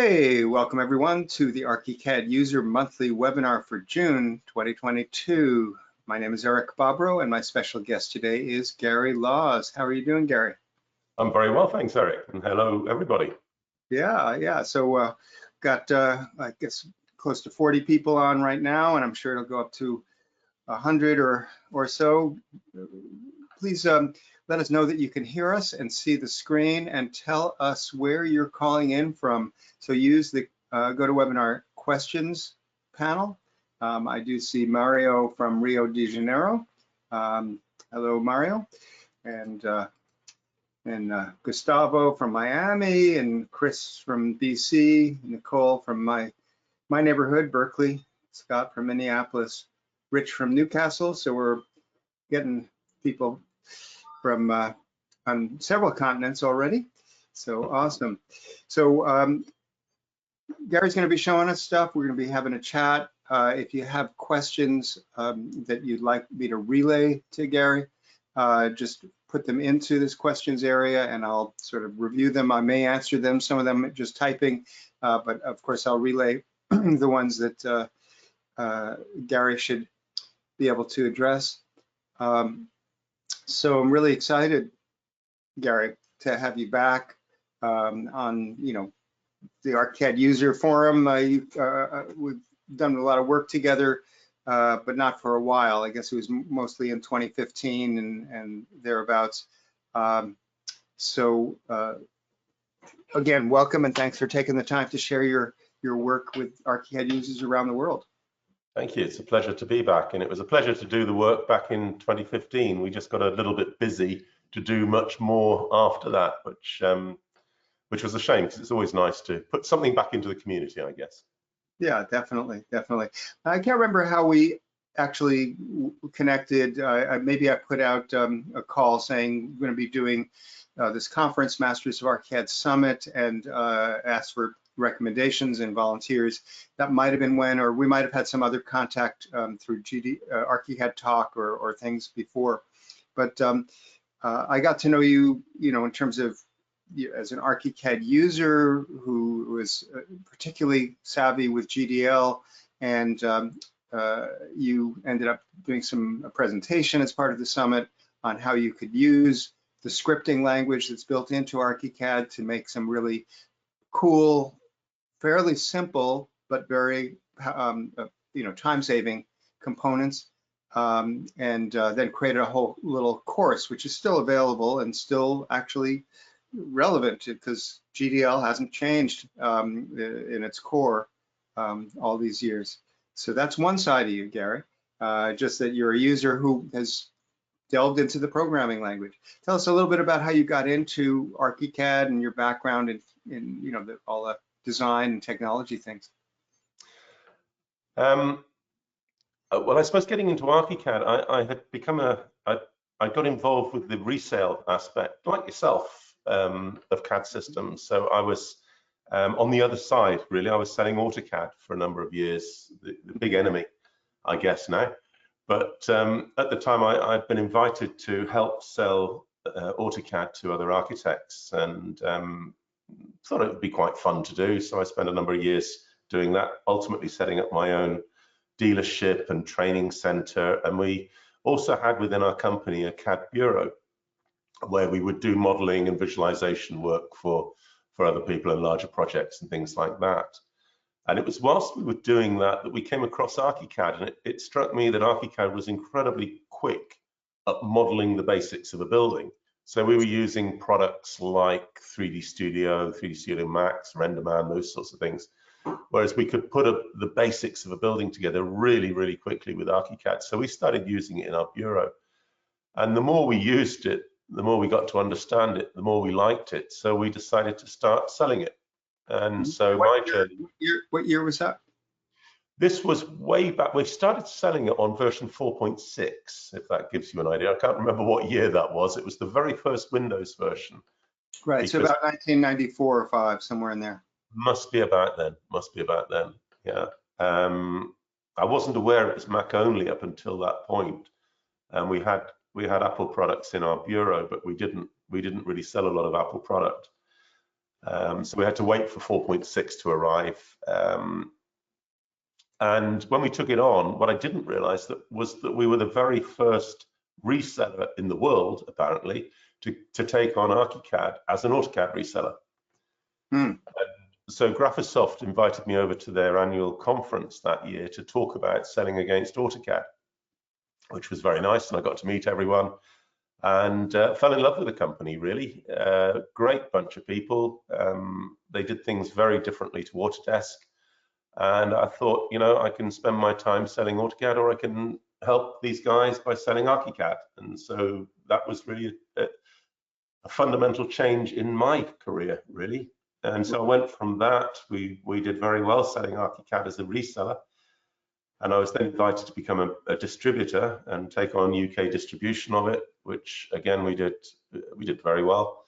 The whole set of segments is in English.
Hey, welcome everyone to the Archicad User Monthly Webinar for June 2022. My name is Eric Bobrow and my special guest today is Gary Laws. How are you doing, Gary? I'm very well, thanks, Eric, and hello, everybody. Yeah. So got, I guess, close to 40 people on right now, and I'm sure it'll go up to 100 or so. Please let us know that you can hear us and see the screen and tell us where you're calling in from. So use the GoToWebinar questions panel. I do see Mario from Rio de Janeiro. Hello, Mario. And Gustavo from Miami, and Chris from BC, Nicole from my neighborhood, Berkeley, Scott from Minneapolis, Rich from Newcastle. So we're getting people from on several continents already. So awesome. So Gary's going to be showing us stuff. We're going to be having a chat. If you have questions that you'd like me to relay to Gary, just put them into this questions area and I'll sort of review them. I may answer them, some of them just typing, but of course I'll relay the ones that Gary should be able to address. So I'm really excited, Gary, to have you back on, the Archicad User Forum. We've done a lot of work together, but not for a while. I guess it was mostly in 2015 and thereabouts. So again, welcome and thanks for taking the time to share your work with Archicad users around the world. Thank you. It's a pleasure to be back, and it was a pleasure to do the work back in 2015. We just got a little bit busy to do much more after that, which was a shame because it's always nice to put something back into the community, I guess. Yeah, definitely. I can't remember how we actually connected. Maybe I put out a call saying we're going to be doing this conference, Masters of Archicad Summit, and asked for recommendations and volunteers. That might have been when, or we might have had some other contact through Archicad Talk or things before. But I got to know you, in terms of as an Archicad user who was particularly savvy with GDL, and you ended up doing a presentation as part of the summit on how you could use the scripting language that's built into Archicad to make some really cool, fairly simple, but very time-saving components, and then created a whole little course, which is still available and still actually relevant because GDL hasn't changed in its core all these years. So that's one side of you, Gary, just that you're a user who has delved into the programming language. Tell us a little bit about how you got into Archicad and your background in all the design and technology things. Well, I suppose getting into Archicad, I had become I got involved with the resale aspect, like yourself, of CAD systems. So I was on the other side, really. I was selling AutoCAD for a number of years, the big enemy, I guess now. But at the time, I'd been invited to help sell AutoCAD to other architects, and thought it would be quite fun to do. So I spent a number of years doing that, ultimately setting up my own dealership and training center. And we also had within our company a CAD bureau where we would do modeling and visualization work for other people in larger projects and things like that. And it was whilst we were doing that we came across Archicad, and it struck me that Archicad was incredibly quick at modeling the basics of a building. So we were using products like 3D Studio, 3D Studio Max, RenderMan, those sorts of things, whereas we could put the basics of a building together really, really quickly with Archicad. So we started using it in our bureau. And the more we used it, the more we got to understand it, the more we liked it. So we decided to start selling it. And so my journey. What year was that? This was way back. We started selling it on version 4.6, if that gives you an idea. I can't remember what year that was. It was the very first Windows version. Right, so about 1994 or 5, somewhere in there. Must be about then. Yeah. I wasn't aware it was Mac only up until that point. And we had Apple products in our bureau, but we didn't really sell a lot of Apple product. So we had to wait for 4.6 to arrive. And when we took it on, what I didn't realize was that we were the very first reseller in the world, apparently, to take on Archicad as an AutoCAD reseller. So Graphisoft invited me over to their annual conference that year to talk about selling against AutoCAD, which was very nice, and I got to meet everyone and fell in love with the company, really. Great bunch of people. They did things very differently to Autodesk. And I thought, you know, I can spend my time selling AutoCAD, or I can help these guys by selling Archicad. And so that was really a fundamental change in my career, really. And so I went from that. We did very well selling Archicad as a reseller. And I was then invited to become a distributor and take on UK distribution of it, which again we did very well.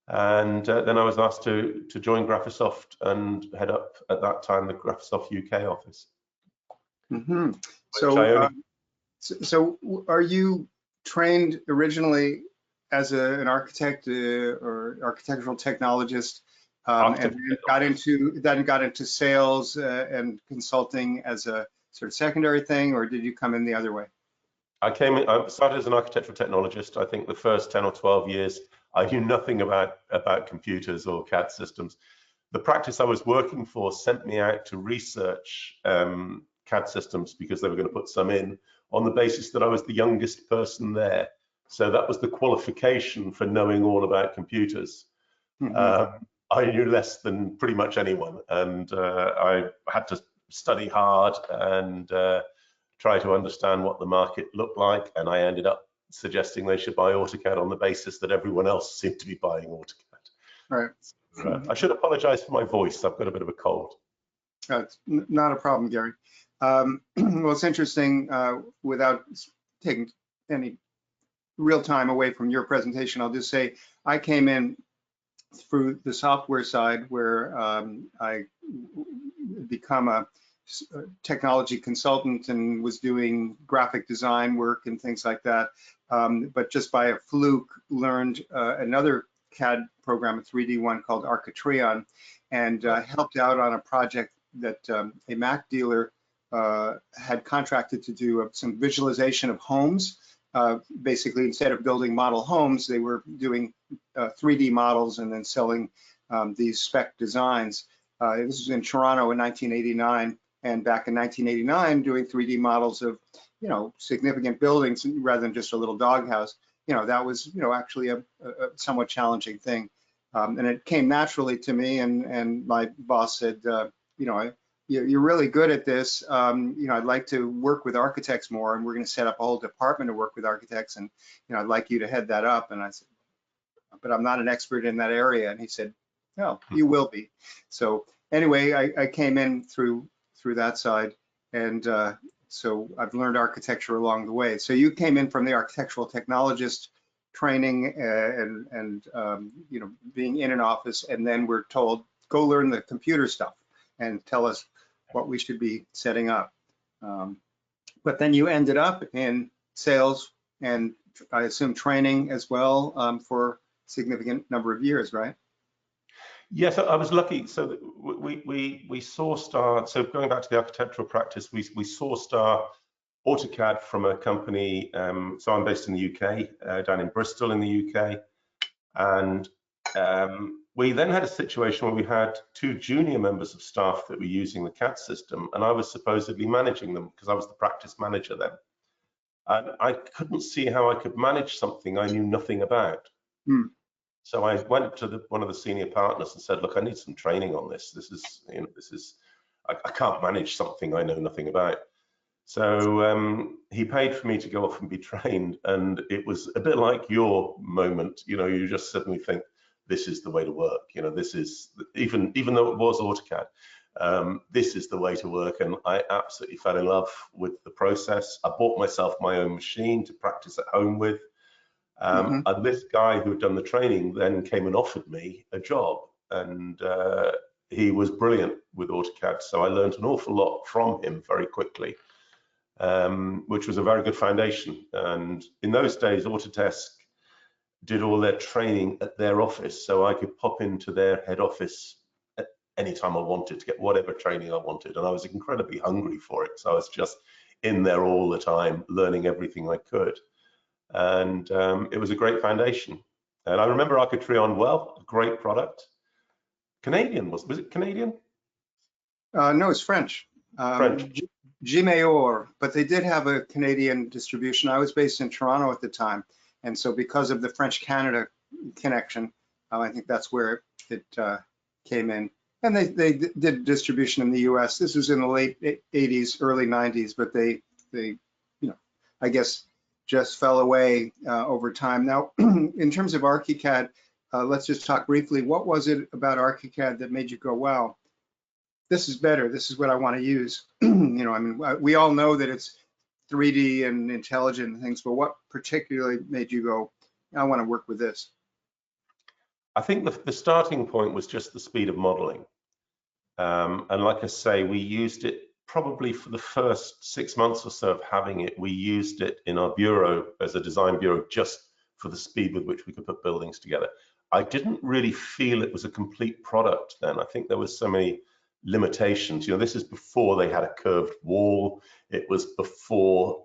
And then I was asked to join Graphisoft and head up at that time the Graphisoft UK office. So are you trained originally as an architect or architectural technologist, and then got into sales and consulting as a sort of secondary thing, or did you come in the other way? I started as an architectural technologist. I think the first 10 or 12 years, I knew nothing about computers or CAD systems. The practice I was working for sent me out to research CAD systems because they were going to put some in on the basis that I was the youngest person there. So that was the qualification for knowing all about computers. I knew less than pretty much anyone, and I had to study hard and try to understand what the market looked like, and I ended up suggesting they should buy AutoCAD on the basis that everyone else seemed to be buying AutoCAD. Right. I should apologize for my voice. I've got a bit of a cold. It's not a problem, Gary. Well, it's interesting, without taking any real time away from your presentation, I'll just say I came in through the software side, where I become a technology consultant and was doing graphic design work and things like that, but just by a fluke learned another CAD program, a 3D one called Archicad, and helped out on a project that a Mac dealer had contracted to do some visualization of homes. Basically, instead of building model homes, they were doing 3D models and then selling these spec designs. This was in Toronto in 1989, and back in 1989, doing 3D models of, you know, significant buildings rather than just a little doghouse. You know, that was, you know, actually a somewhat challenging thing, and it came naturally to me. And my boss said, you know, you're really good at this. You know, I'd like to work with architects more, and we're going to set up a whole department to work with architects, and, you know, I'd like you to head that up. And I said, but I'm not an expert in that area. And he said, no, you will be. So anyway, I came in through that side, and so I've learned architecture along the way. So you came in from the architectural technologist training and you know, being in an office, and then we're told, go learn the computer stuff and tell us what we should be setting up. But then you ended up in sales and I assume training as well, for a significant number of years, right? Yes, I was lucky. So we sourced our, so going back to the architectural practice, we sourced our AutoCAD from a company. So I'm based in the UK, down in Bristol in the UK. And we then had a situation where we had two junior members of staff that were using the CAD system, and I was supposedly managing them because I was the practice manager then. And I couldn't see how I could manage something I knew nothing about. So I went to one of the senior partners and said, look, I need some training on this. This is, you know, I can't manage something I know nothing about. So he paid for me to go off and be trained. And it was a bit like your moment, you know, you just suddenly think, this is the way to work. You know, this is, even though it was AutoCAD, this is the way to work. And I absolutely fell in love with the process. I bought myself my own machine to practice at home with. And this guy who had done the training then came and offered me a job, and he was brilliant with AutoCAD. So I learned an awful lot from him very quickly, which was a very good foundation. And in those days, Autodesk did all their training at their office, so I could pop into their head office at any time I wanted to get whatever training I wanted. And I was incredibly hungry for it, so I was just in there all the time, learning everything I could. And it was a great foundation. And I remember Architrion well, a great product. Canadian, was it Canadian? No, it's French. French. Gimeor, but they did have a Canadian distribution. I was based in Toronto at the time, and so because of the French-Canada connection, I think that's where it came in. And they did distribution in the U.S. This was in the late 80s, early 90s, but they I guess just fell away over time. Now, in terms of Archicad, let's just talk briefly. What was it about Archicad that made you go, wow, this is better, this is what I want to use? I mean, we all know that it's 3D and intelligent and things, but what particularly made you go, I want to work with this? I think the starting point was just the speed of modeling. And like I say, we used it probably for the first 6 months or so of having it. We used it in our bureau as a design bureau just for the speed with which we could put buildings together. I didn't really feel it was a complete product then. I think there was so many limitations. This is before they had a curved wall. It was before,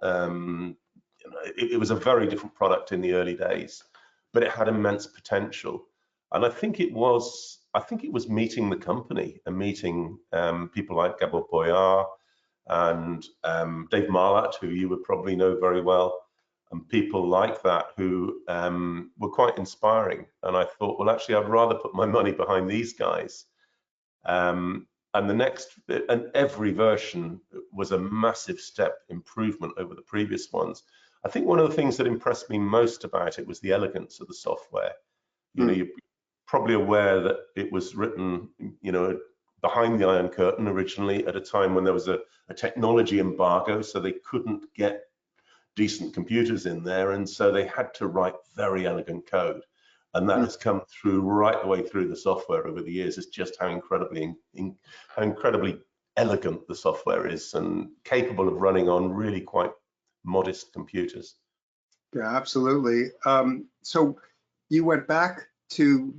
it was a very different product in the early days, but it had immense potential. And I think it was meeting the company and meeting people like Gabor Boyar and Dave Marlatt, who you would probably know very well, and people like that who were quite inspiring. And I thought, well, actually, I'd rather put my money behind these guys. And every version was a massive step improvement over the previous ones. I think one of the things that impressed me most about it was the elegance of the software. You're probably aware that it was written, behind the Iron Curtain originally at a time when there was a technology embargo, so they couldn't get decent computers in there, and so they had to write very elegant code. And that has come through right the way through the software over the years. It's just how incredibly elegant the software is and capable of running on really quite modest computers. Yeah, absolutely. So you went back to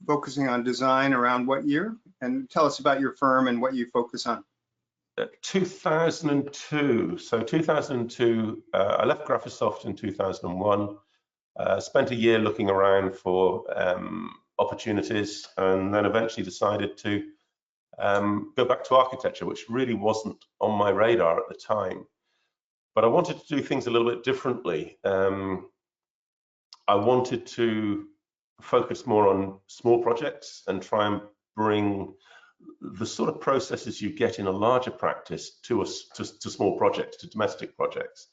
focusing on design around what year? And tell us about your firm and what you focus on. 2002. So 2002, I left Graphisoft in 2001. Spent a year looking around for opportunities, and then eventually decided to go back to architecture, which really wasn't on my radar at the time. But I wanted to do things a little bit differently. I wanted to focus more on small projects and try and bring the sort of processes you get in a larger practice to small projects, to domestic projects.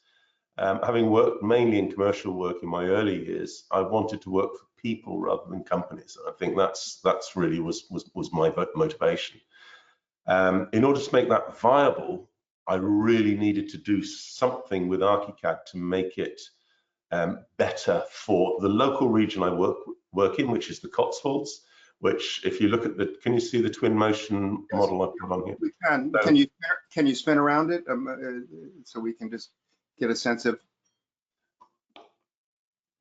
Having worked mainly in commercial work in my early years, I wanted to work for people rather than companies. And I think that's really was my motivation. In order to make that viable, I really needed to do something with Archicad to make it better for the local region I work in, which is the Cotswolds. Which, if you look at can you see the Twinmotion model I've put on here? We can. So, can you spin around it so we can just get a sense of?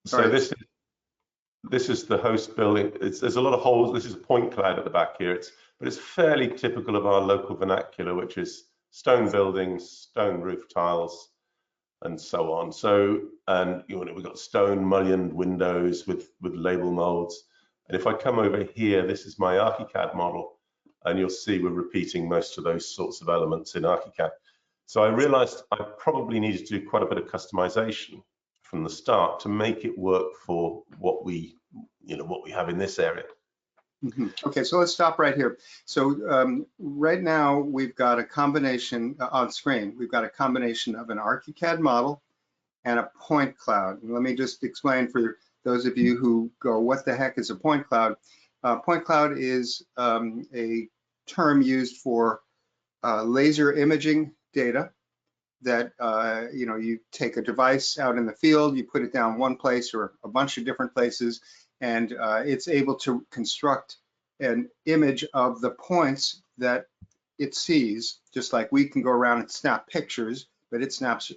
So this is the host building. There's a lot of holes. This is a point cloud at the back here. But it's fairly typical of our local vernacular, which is stone buildings, stone roof tiles, and so on. So, and we've got stone mullioned windows with label molds. And if I come over here, this is my Archicad model, and you'll see we're repeating most of those sorts of elements in Archicad. So I realized I probably needed to do quite a bit of customization from the start to make it work for what we have in this area. Okay, so let's stop right here. So right now we've got a combination on screen. We've got a combination of an Archicad model and a point cloud. Let me just explain for those of you who go, what the heck is a point cloud? Point cloud is a term used for laser imaging data that, you take a device out in the field, you put it down one place or a bunch of different places, and it's able to construct an image of the points that it sees, just like we can go around and snap pictures, but it snaps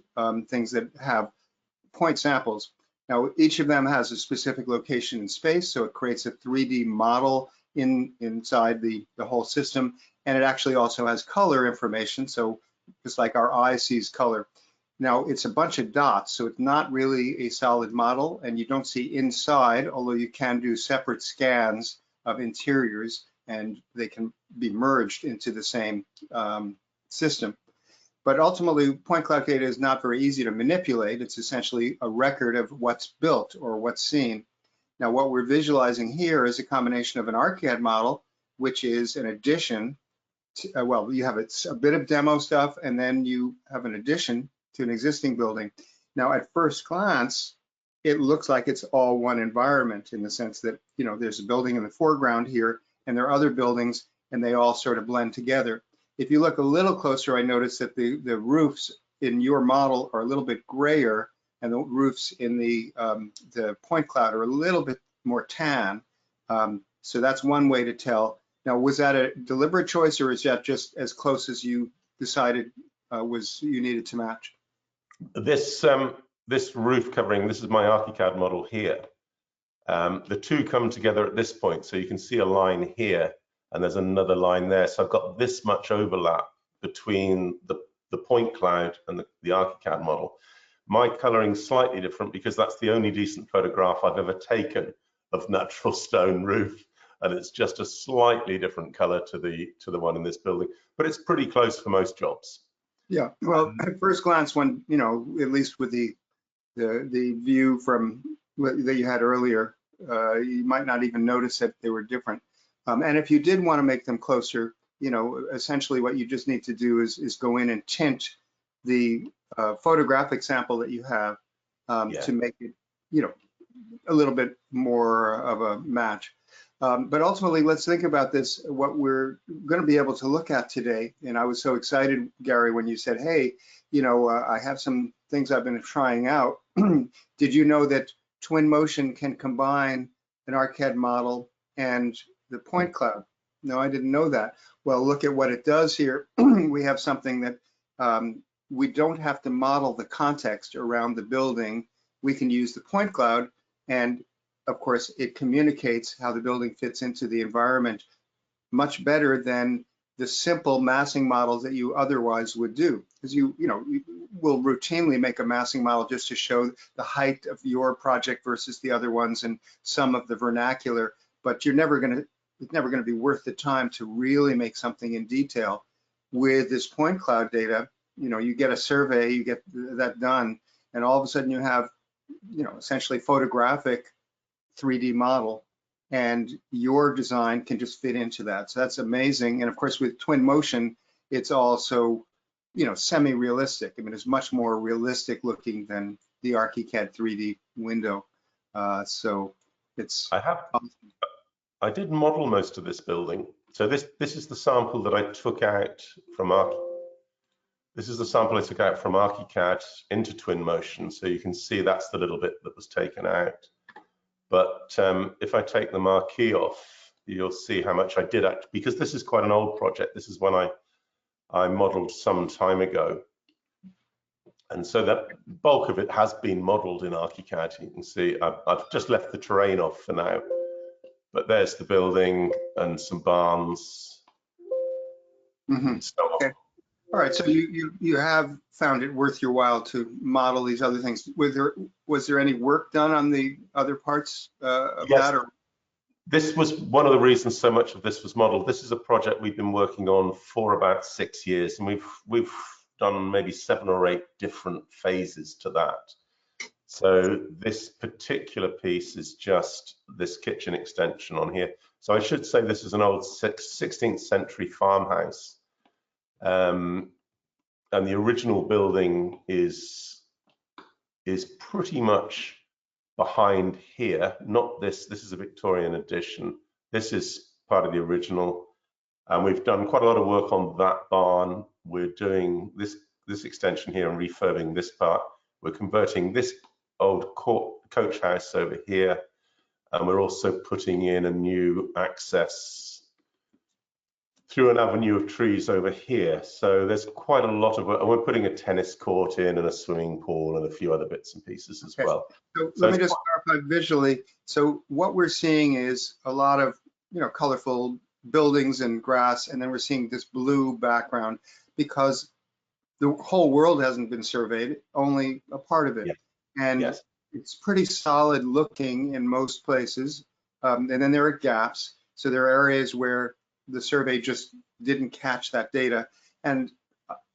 things that have point samples. Now, each of them has a specific location in space, so it creates a 3D model inside the whole system, and it actually also has color information, so just like our eye sees color. Now, it's a bunch of dots, so it's not really a solid model, and you don't see inside, although you can do separate scans of interiors, and they can be merged into the same system. But ultimately, point cloud data is not very easy to manipulate. It's essentially a record of what's built or what's seen. Now, what we're visualizing here is a combination of an Archicad model, which is an addition to, well, you have a bit of demo stuff, and then you have an addition to an existing building. Now, at first glance, it looks like it's all one environment in the sense that, you know, there's a building in the foreground here, and there are other buildings, and they all sort of blend together. If you look a little closer, I notice that the roofs in your model are a little bit grayer, and the roofs in the point cloud are a little bit more tan. So that's one way to tell. Now, was that a deliberate choice, or is that just as close as you decided you needed to match? This roof covering, this is my Archicad model here. The two come together at this point, so you can see a line here, and there's another line there. So I've got this much overlap between the point cloud and the Archicad model. My coloring is slightly different because that's the only decent photograph I've ever taken of natural stone roof, and it's just a slightly different color to the one in this building, but it's pretty close for most jobs. Yeah, well, at first glance, when, you know, at least with the view from that you had earlier, you might not even notice that they were different. And if you did want to make them closer, you know, essentially what you just need to do is go in and tint the photographic sample that you have to make it, you know, a little bit more of a match. But ultimately, let's think about this, what we're going to be able to look at today. And I was so excited, Gary, when you said, hey, you know, I have some things I've been trying out. Did you know that Twinmotion can combine an Archicad model and the point cloud? No, I didn't know that. Well, look at what it does here. We have something that we don't have to model the context around the building. We can use the point cloud, and of course, it communicates how the building fits into the environment much better than the simple massing models that you otherwise would do. Because you will routinely make a massing model just to show the height of your project versus the other ones and some of the vernacular, but it's never going to be worth the time to really make something in detail. With this point cloud data, you know, you get a survey, you get that done, and all of a sudden you have, you know, essentially photographic 3D model, and your design can just fit into that. So that's amazing. And of course, with Twinmotion, it's also, you know, semi-realistic. I mean, it's much more realistic looking than the Archicad 3D window. So it's. I did model most of this building. So this is the sample that I took out from This is the sample I took out from Archicad into Twinmotion. So you can see that's the little bit that was taken out. But if I take the marquee off, you'll see how much I did actually, because this is quite an old project. This is one I modeled some time ago. And so that bulk of it has been modeled in Archicad. You can see I've just left the terrain off for now. But there's the building and some barns. Mm-hmm. So on. Okay. All right, so you have found it worth your while to model these other things. Was there any work done on the other parts of that? Or? This was one of the reasons so much of this was modeled. This is a project we've been working on for about 6 years, and we've done maybe 7 or 8 different phases to that. So this particular piece is just this kitchen extension on here. So I should say this is an old 16th century farmhouse. And the original building is pretty much behind here. Not this. This is a Victorian addition. This is part of the original. And we've done quite a lot of work on that barn. We're doing this extension here and refurbing this part. We're converting this old coach house over here, and we're also putting in a new access through an avenue of trees over here. So there's quite a lot of, and we're putting a tennis court in and a swimming pool and a few other bits and pieces as Okay. well. So So let me just clarify visually. So what we're seeing is a lot of, colorful buildings and grass, and then we're seeing this blue background because the whole world hasn't been surveyed, only a part of it. Yeah. And Yes. it's pretty solid looking in most places. And then there are gaps. So there are areas where the survey just didn't catch that data. And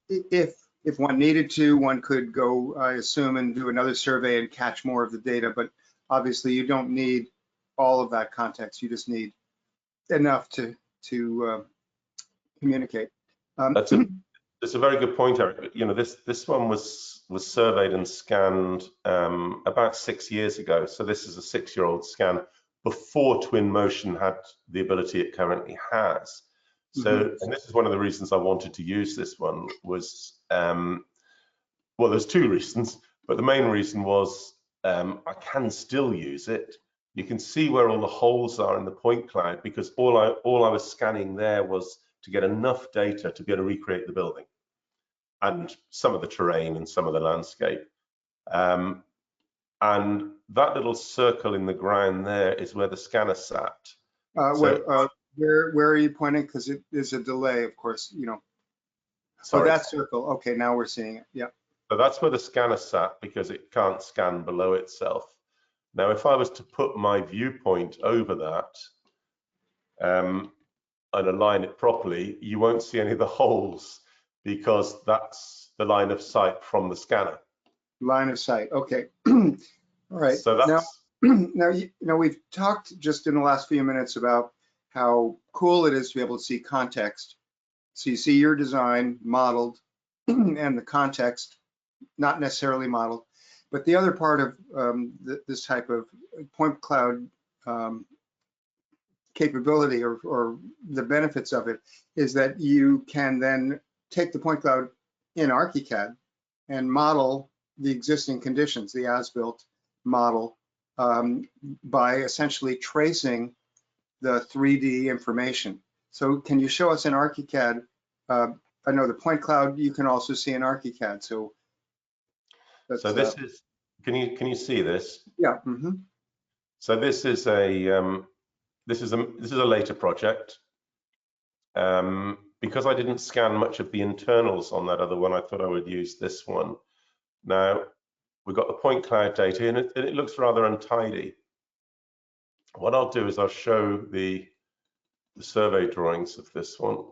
if one needed to, one could go, I assume, and do another survey and catch more of the data. But obviously you don't need all of that context. You just need enough to communicate. That's a very good point, Eric. You know, this one was surveyed and scanned about 6 years ago. So this is a 6-year-old scan before Twinmotion had the ability it currently has. So, and this is one of the reasons I wanted to use this one was, well, there's 2 reasons, but the main reason was I can still use it. You can see where all the holes are in the point cloud because all I was scanning there was to get enough data to be able to recreate the building and some of the terrain and some of the landscape. And that little circle in the ground there is where the scanner sat. Where are you pointing? Because it is a delay, of course, Sorry. Oh, that circle. Okay, now we're seeing it. Yeah. So that's where the scanner sat because it can't scan below itself. Now, if I was to put my viewpoint over that and align it properly, you won't see any of the holes because that's the line of sight from the scanner. Line of sight. Okay. All right. So that's now we've talked just in the last few minutes about how cool it is to be able to see context. So you see your design modeled and the context not necessarily modeled. But the other part of this type of point cloud capability or the benefits of it is that you can then take the point cloud in Archicad and model the existing conditions, the as-built model, by essentially tracing the 3D information. So can you show us in Archicad? I know the point cloud you can also see in Archicad. So this is. Can you see this? Yeah. So this is a later project. Because I didn't scan much of the internals on that other one, I thought I would use this one. Now we've got the point cloud data, and it looks rather untidy. What I'll do is I'll show the survey drawings of this one.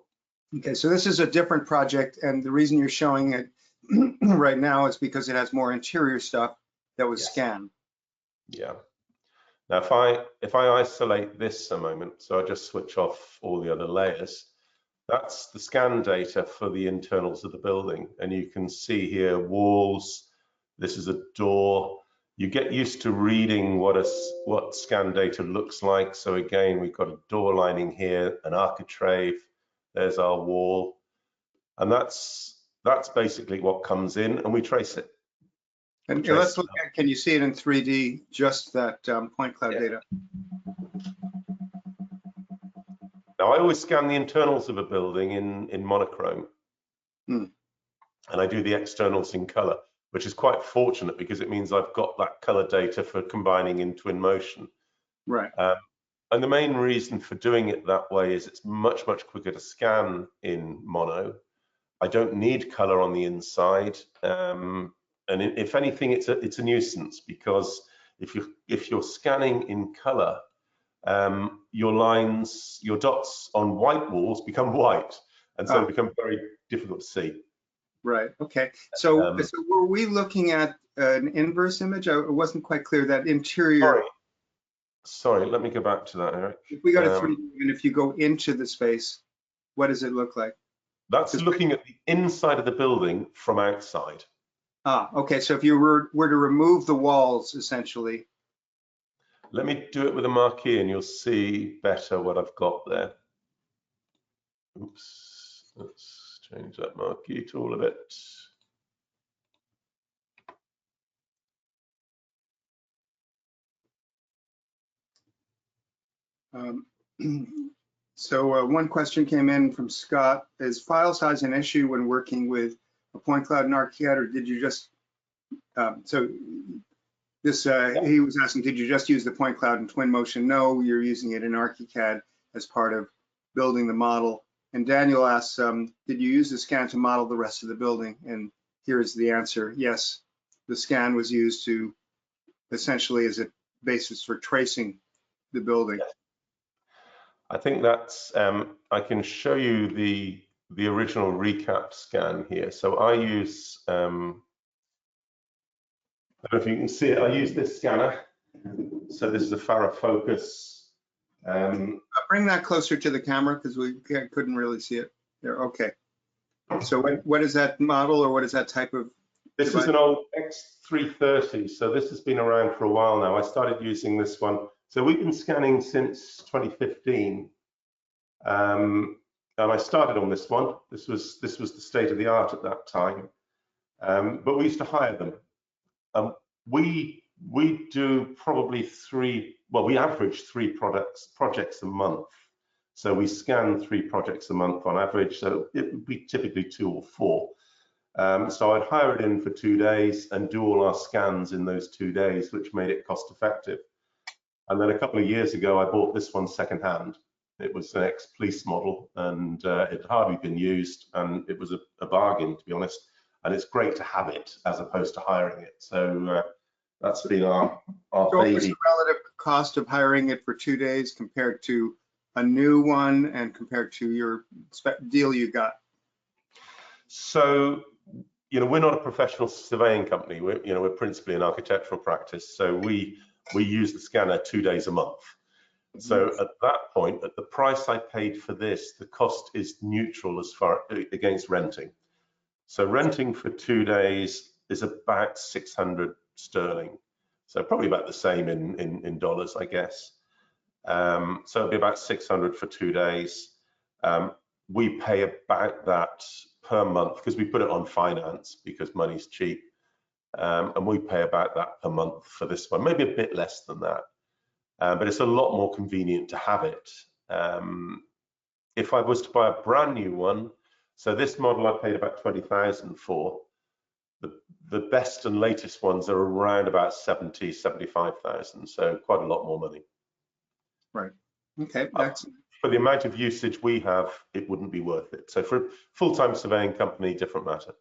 Okay, so this is a different project, and the reason you're showing it right now is because it has more interior stuff that was scanned. Yeah. Now, if I isolate this a moment, so I just switch off all the other layers, that's the scan data for the internals of the building, and you can see here walls. This is a door. You get used to reading what scan data looks like. So again, we've got a door lining here, an architrave. There's our wall, and that's basically what comes in, and we trace it. And let's look at, can you see it in 3D, just that point cloud data? Now, I always scan the internals of a building in monochrome, and I do the externals in color, which is quite fortunate because it means I've got that color data for combining in Twinmotion. Right. And the main reason for doing it that way is it's much quicker to scan in mono. I don't need color on the inside. And if anything, it's a nuisance because if you're scanning in color, your lines, your dots on white walls become white, and so they become very difficult to see. Right. Okay. So were we looking at an inverse image? It wasn't quite clear that interior. Sorry. Let me go back to that, Eric. If we go to 3D, and if you go into the space, what does it look like? That's looking at the inside of the building from outside. Okay. So if you were to remove the walls, essentially. Let me do it with a marquee and you'll see better what I've got there. Oops, let's change that marquee tool a bit. So one question came in from Scott. Is file size an issue when working with a point cloud in Archicad, or did you just, he was asking, did you just use the point cloud in Twinmotion? No, you're using it in Archicad as part of building the model. And Daniel asks, did you use the scan to model the rest of the building? And here's the answer. Yes, the scan was used to essentially as a basis for tracing the building. I think that's, I can show you the original recap scan here. So I use, I don't know if you can see it, I use this scanner. So this is a Farah Focus. Bring that closer to the camera because we couldn't really see it there. Okay. So what is that model, or what is that type of This device? is an old X330. So this has been around for a while now. I started using this one. So we've been scanning since 2015. And I started on this one. This was the state of the art at that time. But we used to hire them. We do probably we average 3 projects a month. So we scan 3 projects a month on average. So it would be typically 2 or 4. So I'd hire it in for 2 days and do all our scans in those 2 days, which made it cost effective. And then a couple of years ago, I bought this one secondhand. It was an ex-police model, and it had hardly been used, and it was a bargain, to be honest. And it's great to have it as opposed to hiring it. So that's been our So baby. what's the relative cost of hiring it for 2 days compared to a new one and compared to your deal you got? So, we're not a professional surveying company. We're principally an architectural practice. So we use the scanner 2 days a month. So at that point, at the price I paid for this, the cost is neutral as far against renting. So renting for 2 days is about 600 sterling. So probably about the same in dollars, I guess. So it'll be about 600 for 2 days. We pay about that per month because we put it on finance because money's cheap. And we pay about that per month for this one, maybe a bit less than that. But it's a lot more convenient to have it. If I was to buy a brand new one, so this model I paid about 20,000 for. The best and latest ones are around about 70, 75,000. So quite a lot more money. Right. Okay. That's for the amount of usage we have, it wouldn't be worth it. So for a full-time surveying company, different matter.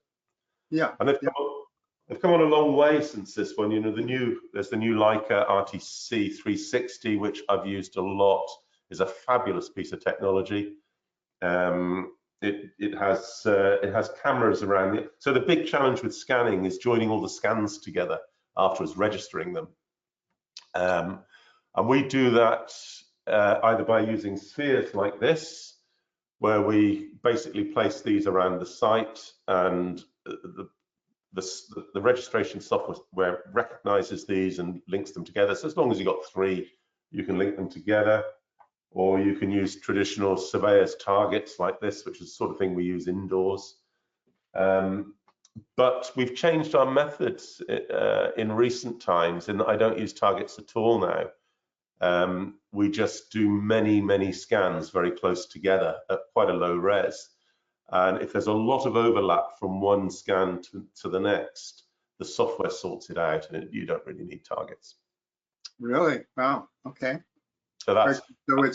Yeah. And they've come on a long way since this one. There's the new Leica RTC 360, which I've used a lot. Is a fabulous piece of technology. It has cameras around it. So the big challenge with scanning is joining all the scans together afterwards, registering them. And we do that either by using spheres like this, where we basically place these around the site, and the registration software recognizes these and links them together. So as long as you've got 3, you can link them together. Or you can use traditional surveyors targets like this, which is the sort of thing we use indoors. But we've changed our methods in recent times, in that I don't use targets at all now. We just do many scans very close together at quite a low res. And if there's a lot of overlap from one scan to the next, the software sorts it out, and you don't really need targets. really, wow. Okay. So that's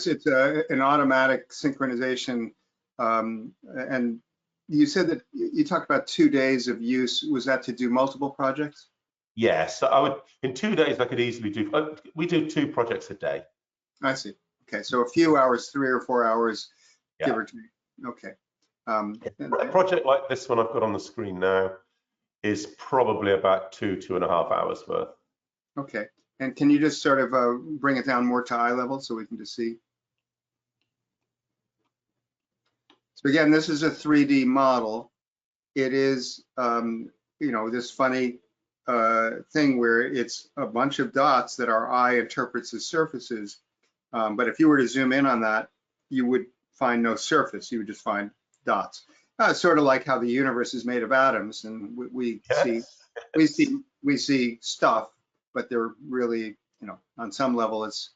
it's an automatic synchronization, and you said that you talked about 2 days of use. Was that to do multiple projects? yes. So in 2 days I could easily do. We do 2 projects a day. I see. Okay, so a few hours, 3 or 4 hours, Yeah. give or take. Okay. A project like this one I've got on the screen now is probably about 2.5 hours worth. Okay. And can you just sort of bring it down more to eye level so we can just see? So again, this is a 3D model. It is, this funny thing where it's a bunch of dots that our eye interprets as surfaces. But if you were to zoom in on that, you would find no surface. You would just find dots. Sort of like how the universe is made of atoms, and we see stuff, but they're really, on some level, it's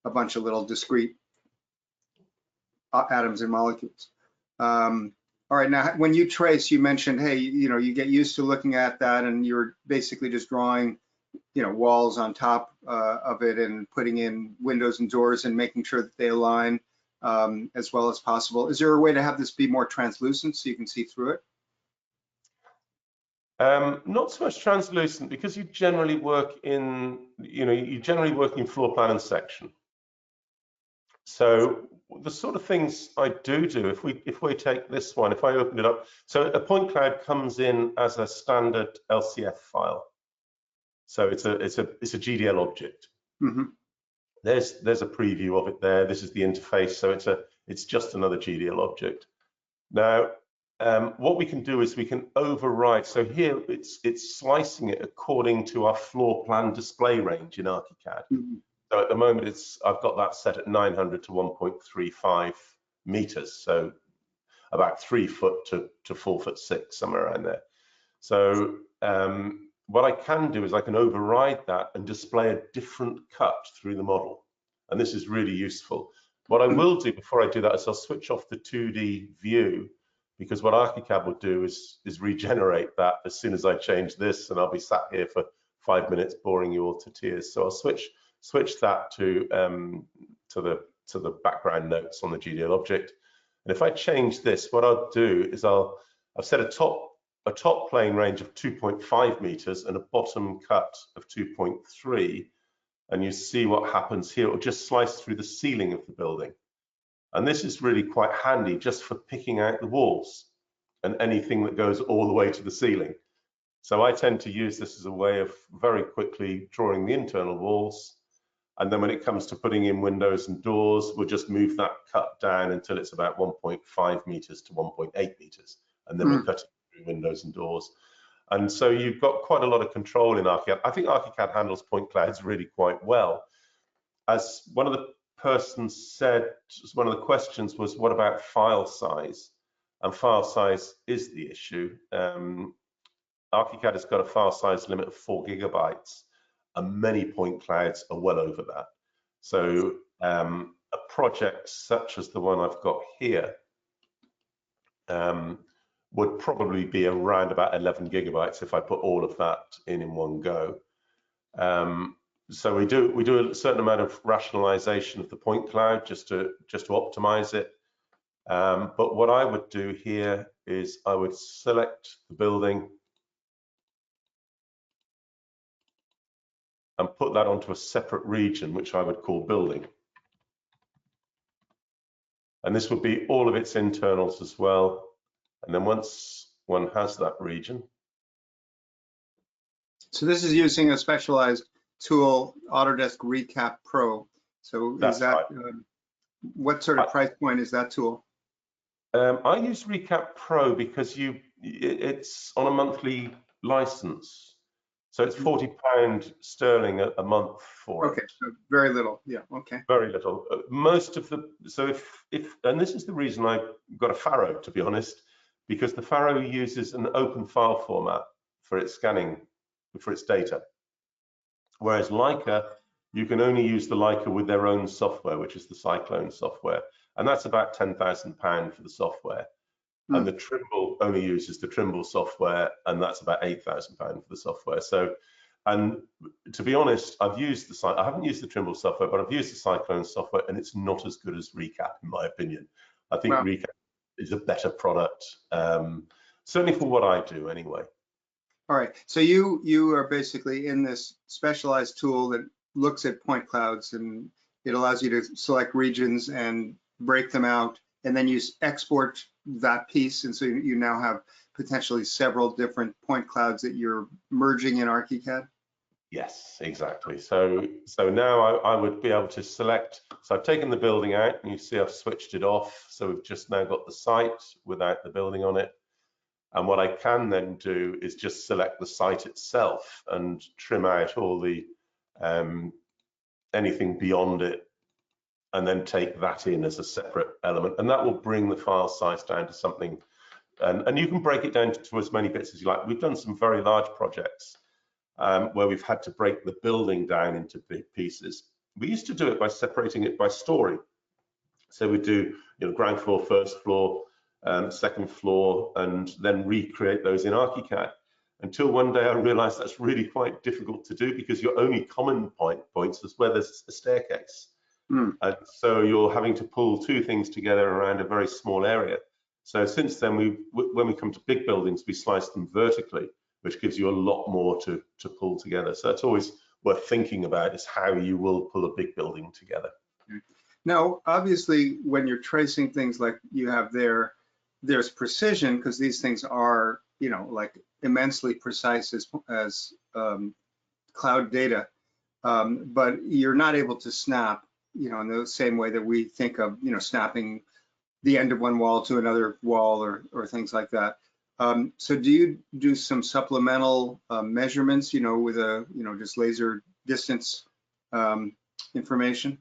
a bunch of little discrete atoms and molecules. All right, now when you trace, you mentioned, hey, you get used to looking at that, and you're basically just drawing, walls on top of it and putting in windows and doors and making sure that they align as well as possible. Is there a way to have this be more translucent so you can see through it? Not so much translucent, because you generally work in, floor plan and section. So the sort of things I do, if we take this one, if I open it up, so a point cloud comes in as a standard LCF file. So it's a GDL object. Mm-hmm. There's a preview of it there. This is the interface, so it's just another GDL object. Now, what we can do is we can override. So here it's slicing it according to our floor plan display range in Archicad. Mm-hmm. So at the moment, I've got that set at 900 to 1.35 meters, so about 3 foot to 4'6", somewhere around there. So what I can do is I can override that and display a different cut through the model, and this is really useful. What I will do before I do that is I'll switch off the 2D view, because what Archicad will do is regenerate that as soon as I change this, and I'll be sat here for 5 minutes boring you all to tears. So I'll switch that to the background notes on the GDL object. And if I change this, what I'll do is I've set a top plane range of 2.5 meters and a bottom cut of 2.3. And you see what happens here. It will just slice through the ceiling of the building. And this is really quite handy just for picking out the walls and anything that goes all the way to the ceiling. So I tend to use this as a way of very quickly drawing the internal walls. And then when it comes to putting in windows and doors, we'll just move that cut down until it's about 1.5 meters to 1.8 meters. And then we'll cut it through windows and doors. And so you've got quite a lot of control in Archicad. I think Archicad handles point clouds really quite well. As one of the persons said, one of the questions was, what about file size? And file size is the issue. Archicad has got a file size limit of 4 gigabytes, and many point clouds are well over that. So a project such as the one I've got here would probably be around about 11 gigabytes if I put all of that in one go. So we do a certain amount of rationalization of the point cloud just to optimize it. But what I would do here is I would select the building and put that onto a separate region, which I would call building. And this would be all of its internals as well. And then once one has that region. So this is using a specialized tool, Autodesk Recap Pro. So is that, right. What sort of price point is that tool? I use Recap Pro because it's on a monthly license. So it's £40 sterling a month for it. Okay, so very little, yeah, okay. Very little. Most of the, so if and this is the reason I got a Faro, to be honest, because the Faro uses an open file format for its scanning, for its data. Whereas Leica, you can only use the Leica with their own software, which is the Cyclone software. And that's about £10,000 for the software. And the Trimble only uses the Trimble software, and that's about £8,000 for the software. So, and to be honest, I haven't used the Trimble software, but I've used the Cyclone software, and it's not as good as Recap, in my opinion. I think Recap is a better product, certainly for what I do anyway. All right, so you are basically in this specialized tool that looks at point clouds, and it allows you to select regions and break them out, and then you export that piece, and so you now have potentially several different point clouds that you're merging in Archicad? Yes, exactly. So now I would be able to select, so I've taken the building out, and you see I've switched it off, so we've just now got the site without the building on it. And what I can then do is just select the site itself and trim out all the anything beyond it, and then take that in as a separate element. And that will bring the file size down to something, and you can break it down to as many bits as you like. We've done some very large projects where we've had to break the building down into big pieces. We used to do it by separating it by story. So we do, ground floor, first floor, second floor, and then recreate those in Archicad. Until one day I realized that's really quite difficult to do, because your only common points is where there's a staircase. And so you're having to pull two things together around a very small area. So since then, when we come to big buildings, we slice them vertically, which gives you a lot more to pull together. So it's always worth thinking about, is how you will pull a big building together. Now, obviously, when you're tracing things like you have there, there's precision, because these things are, like immensely precise as cloud data, but you're not able to snap, in the same way that we think of, snapping the end of one wall to another wall or things like that. So do you do some supplemental measurements, with a, just laser distance information?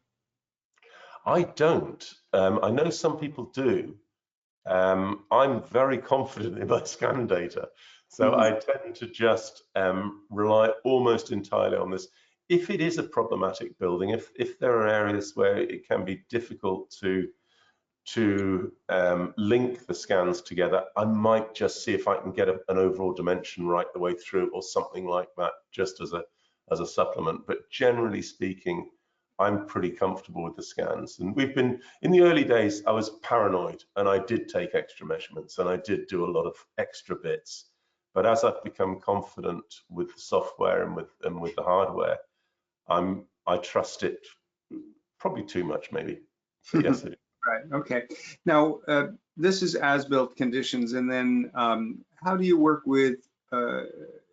I don't. I know some people do. I'm very confident in my scan data, so I tend to just rely almost entirely on this. If it is a problematic building, if there are areas where it can be difficult to link the scans together, I might just see if I can get an overall dimension right the way through, or something like that, just as a supplement. But generally speaking, I'm pretty comfortable with the scans. And we've been, in the early days, I was paranoid, and I did take extra measurements, and I did do a lot of extra bits. But as I've become confident with the software and with the hardware, I trust it probably too much, maybe. But yes, it is. Right. Okay. Now, this is as-built conditions, and then how do you work with?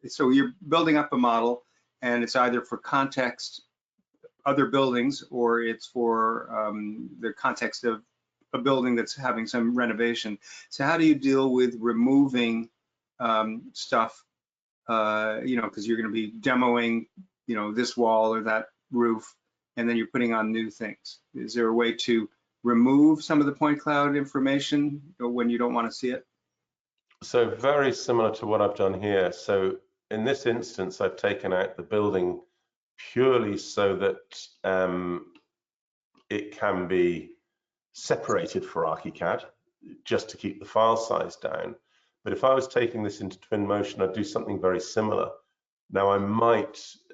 So you're building up a model, and it's either for context, other buildings, or it's for the context of a building that's having some renovation. So how do you deal with removing stuff? Because you're going to be demoing, this wall or that roof, and then you're putting on new things. Is there a way to remove some of the point cloud information when you don't want to see it? So very similar to what I've done here. So in this instance, I've taken out the building purely so that it can be separated for Archicad, just to keep the file size down. But if I was taking this into Twinmotion, I'd do something very similar. Now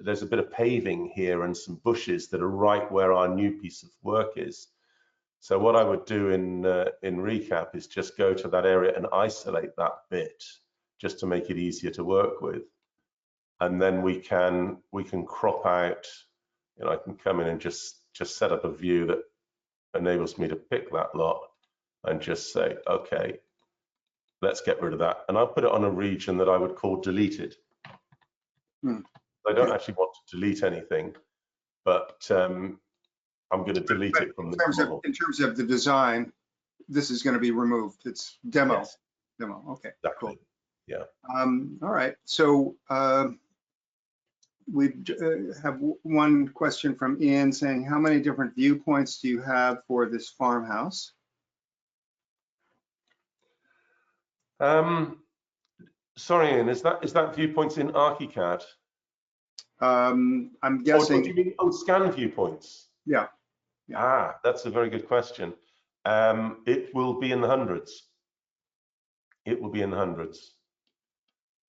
there's a bit of paving here and some bushes that are right where our new piece of work is. So what I would do in Recap is just go to that area and isolate that bit, just to make it easier to work with. And then we can crop out, I can come in and just set up a view that enables me to pick that lot and just say, okay, let's get rid of that. And I'll put it on a region that I would call deleted. I don't actually want to delete anything, but I'm going to delete it from the model. In terms of the design, this is going to be removed. It's demo. Yes. Demo. Okay. Exactly. Cool. Yeah. All right. So we have one question from Ian saying, how many different viewpoints do you have for this farmhouse? Sorry, Ian, is that viewpoints in Archicad? I'm guessing. Or do you mean scan viewpoints? Yeah. Ah, that's a very good question. It will be in the hundreds. It will be in the hundreds.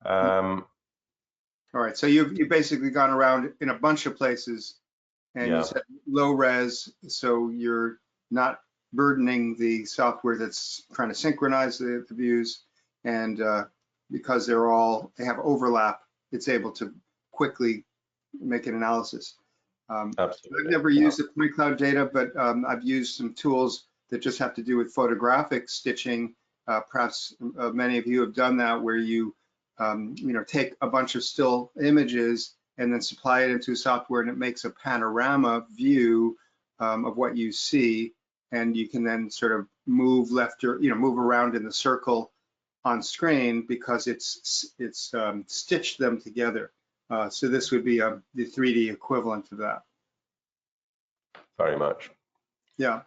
All right, so you've basically gone around in a bunch of places, and you said low res, so you're not burdening the software that's trying to synchronize the views, and because they have overlap, it's able to quickly make an analysis. Absolutely. I've never used the point cloud data, but I've used some tools that just have to do with photographic stitching. Perhaps many of you have done that, where you take a bunch of still images and then supply it into software, and it makes a panorama view of what you see, and you can then sort of move left or move around in the circle on screen, because it's stitched them together. So this would be the 3D equivalent of that. Very much. Yeah.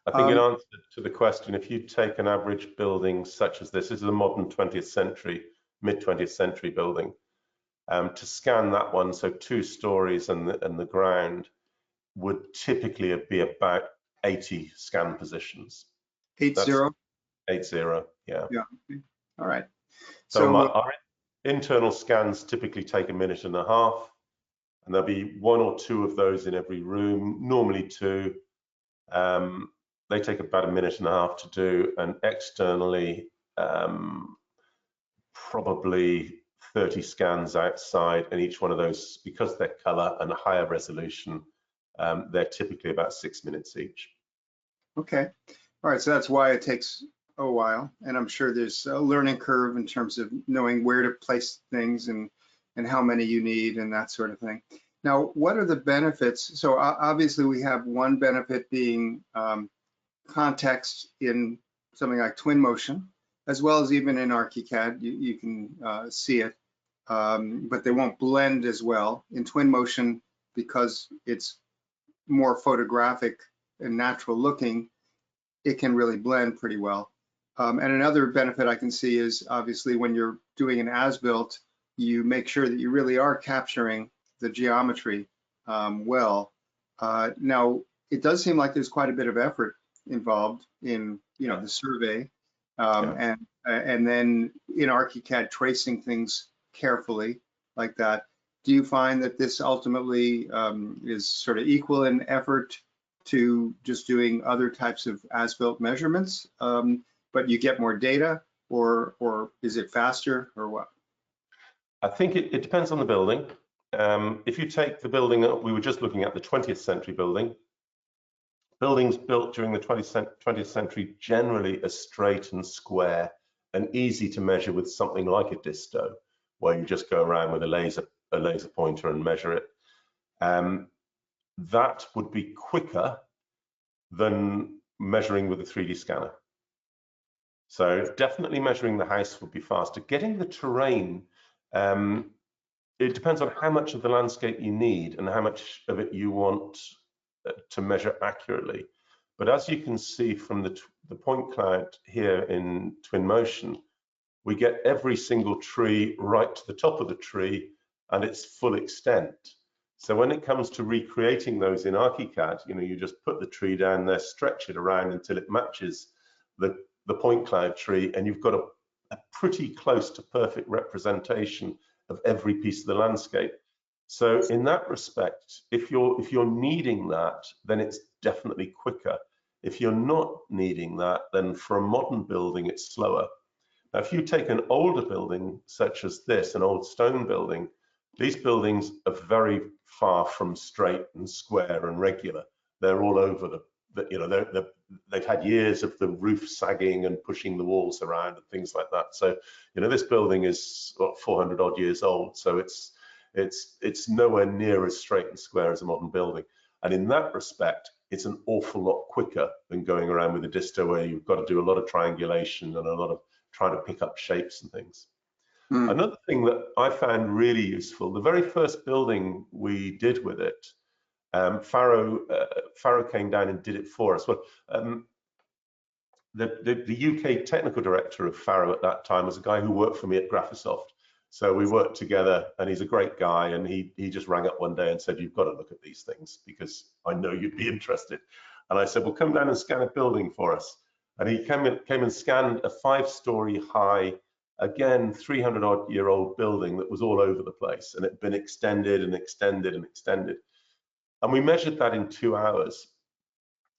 I think in answer to the question, if you take an average building such as this is a modern 20th century, mid 20th century building, to scan that one, so 2 stories and the ground would typically be about 80 scan positions. 80. That's 80, yeah. Yeah. All right. So So our internal scans typically take 1.5 minutes, and there'll be 1 or 2 of those in every room, normally 2. They take about 1.5 minutes to do, and externally, probably 30 scans outside, and each one of those, because they're color and a higher resolution, they're typically about 6 minutes each. okay. All right. So that's why it takes a while, and I'm sure there's a learning curve in terms of knowing where to place things and how many you need and that sort of thing. Now, what are the benefits? So obviously we have one benefit being context in something like Twinmotion, as well as even in Archicad, you can see it, but they won't blend as well. In Twinmotion, because it's more photographic and natural looking, it can really blend pretty well. And another benefit I can see is obviously when you're doing an as-built, you make sure that you really are capturing the geometry well. Now, it does seem like there's quite a bit of effort involved in the survey, and then in Archicad tracing things carefully like that. Do you find that this ultimately is sort of equal in effort to just doing other types of as-built measurements, but you get more data, or is it faster, or what? I think it depends on the building. If you take the building that we were just looking at, the 20th century building, buildings built during the 20th century generally are straight and square and easy to measure with something like a disto, where you just go around with a laser pointer and measure it. That would be quicker than measuring with a 3D scanner. So definitely measuring the house would be faster. Getting the terrain, it depends on how much of the landscape you need and how much of it you want to measure accurately. But as you can see from the point cloud here in Twinmotion, we get every single tree right to the top of the tree and its full extent. So when it comes to recreating those in Archicad, you just put the tree down there, stretch it around until it matches the point cloud tree, and you've got a pretty close to perfect representation of every piece of the landscape. So in that respect, if you're needing that, then it's definitely quicker. If you're not needing that, then for a modern building, it's slower. Now, if you take an older building such as this, an old stone building, these buildings are very far from straight and square and regular. They're all over they've had years of the roof sagging and pushing the walls around and things like that. So, this building is 400 odd years old. So it's nowhere near as straight and square as a modern building. And in that respect, it's an awful lot quicker than going around with a disto, where you've got to do a lot of triangulation and a lot of trying to pick up shapes and things. Another thing that I found really useful, the very first building we did with it, Faro came down and did it for us. Well, the UK technical director of Faro at that time was a guy who worked for me at Graphisoft. So we worked together, and he's a great guy, and he just rang up one day and said, "You've got to look at these things because I know you'd be interested." And I said, "Well, come down and scan a building for us." And he came and scanned a 5-story high, again, 300-odd-year-old building that was all over the place, and it had been extended and extended and extended. And we measured that in 2 hours.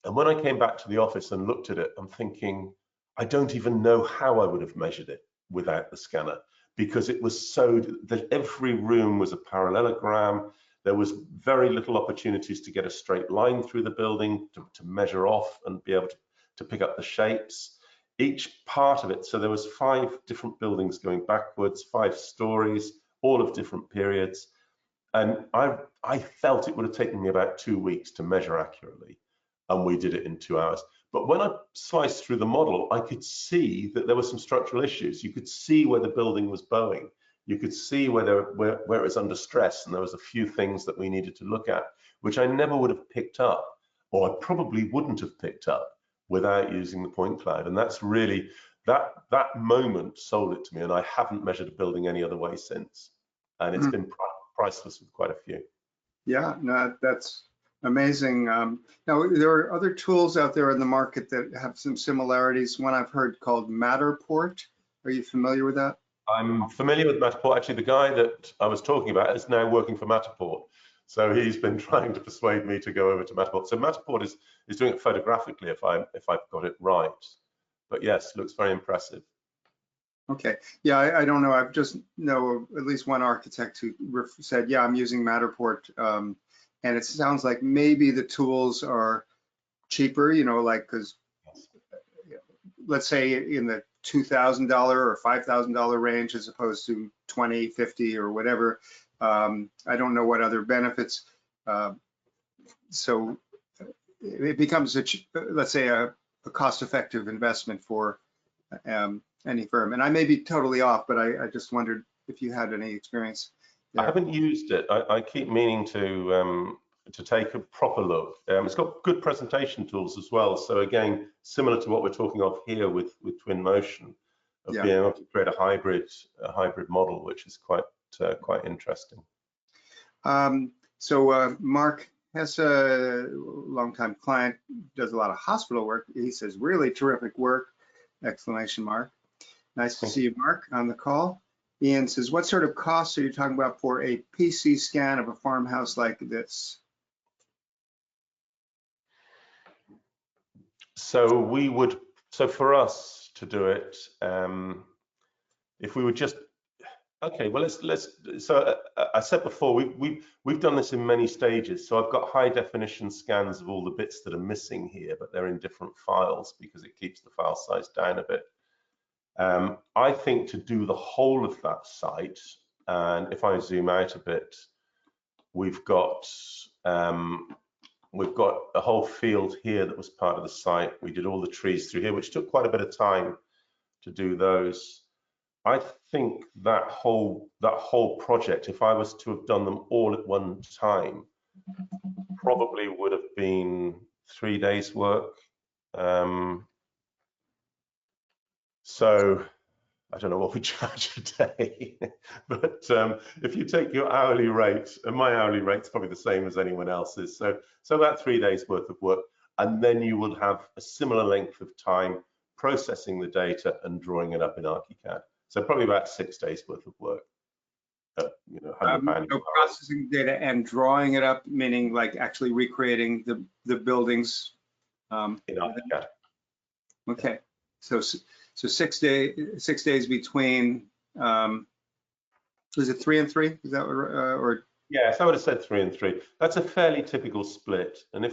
And when I came back to the office and looked at it, I'm thinking, I don't even know how I would have measured it without the scanner, because it was so that every room was a parallelogram. There was very little opportunities to get a straight line through the building, to measure off and be able to pick up the shapes. Each part of it, so there was 5 different buildings going backwards, 5 stories, all of different periods. And I felt it would have taken me about 2 weeks to measure accurately, and we did it in 2 hours. But when I sliced through the model, I could see that there were some structural issues. You could see where the building was bowing. You could see where it was under stress, and there was a few things that we needed to look at, which I never would have picked up, or I probably wouldn't have picked up without using the point cloud. And that's really, that moment sold it to me, and I haven't measured a building any other way since. And it's been priceless with quite a few. Yeah, no, that's Amazing. Now, there are other tools out there in the market that have some similarities. One I've heard called Matterport. Are you familiar with that? I'm familiar with Matterport. Actually, the guy that I was talking about is now working for Matterport. So he's been trying to persuade me to go over to Matterport. So Matterport is doing it photographically, if I've got it right. But yes, looks very impressive. Okay. Yeah, I don't know. I've just know of at least one architect who said, yeah, I'm using Matterport. And it sounds like maybe the tools are cheaper, you know, like, because let's say in the $2,000 or $5,000 range as opposed to 20, 50 or whatever. I don't know what other benefits. So it becomes, let's say, a cost-effective investment for any firm. And I may be totally off, but I just wondered if you had any experience there. I haven't used it. I keep meaning to take a proper look. It's got good presentation tools as well. So again, similar to what we're talking of here with Twinmotion, of being able to create a hybrid model, which is quite interesting. So Mark has a longtime client, does a lot of hospital work. He says, really terrific work, exclamation mark. Nice to see you, Mark, on the call. Ian says, what sort of costs are you talking about for a PC scan of a farmhouse like this? So for us to do it, if we would just, okay, well so I said before, we've done this in many stages. So I've got high definition scans of all the bits that are missing here, but they're in different files because it keeps the file size down a bit. I think to do the whole of that site, and if I zoom out a bit, we've got a whole field here that was part of the site. We did all the trees through here, which took quite a bit of time to do those. I think that whole project, if I was to have done them all at one time, probably would have been 3 days work. So I don't know what we charge a day, but if you take your hourly rate, and my hourly rate's probably the same as anyone else's, so about 3 days worth of work, and then you would have a similar length of time processing the data and drawing it up in Archicad. So probably about 6 days worth of work. You know, so processing data and drawing it up, meaning like actually recreating the buildings in Archicad. Okay, so 6 days between. Was it 3 and 3? Is that what, or? Yes, I would have said 3 and 3. That's a fairly typical split. And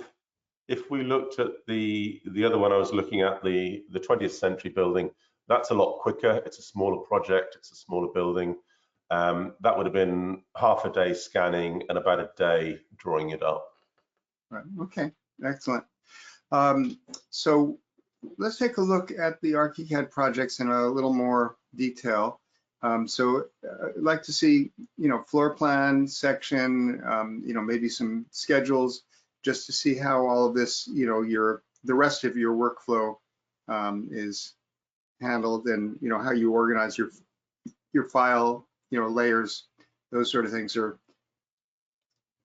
if we looked at the other one I was looking at, the 20th century building, that's a lot quicker. It's a smaller project. It's a smaller building. That would have been half a day scanning and about a day drawing it up. Right. Okay. Excellent. So let's take a look at the Archicad projects in a little more detail. So I'd like to see, you know, floor plan section, you know, maybe some schedules, just to see how all of this, you know, the rest of your workflow is handled, and you know how you organize your file, you know, layers, those sort of things are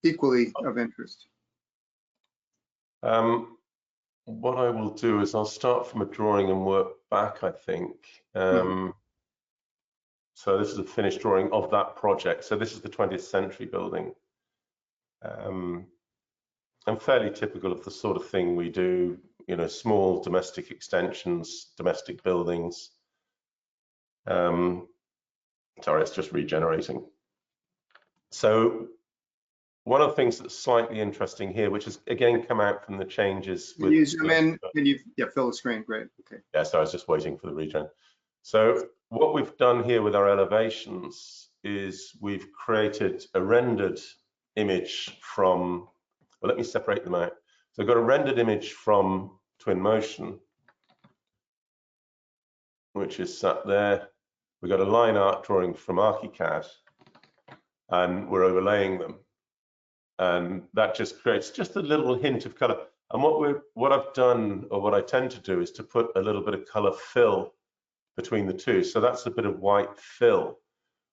equally of interest. What I will do is I'll start from a drawing and work back, I think. So this is a finished drawing of that project. So this is the 20th century building. And fairly typical of the sort of thing we do, you know, small domestic extensions, domestic buildings. Sorry, it's just regenerating. So one of the things that's slightly interesting here, which has again come out from the changes. Can you zoom in? Can you fill the screen? Great. Okay. Yeah, so I was just waiting for the regen. So what we've done here with our elevations is we've created a rendered image from, well, let me separate them out. So I've got a rendered image from Twinmotion, which is sat there. We've got a line art drawing from Archicad, and we're overlaying them. And that just creates just a little hint of color. And what I've done, or what I tend to do, is to put a little bit of color fill between the two. So that's a bit of white fill,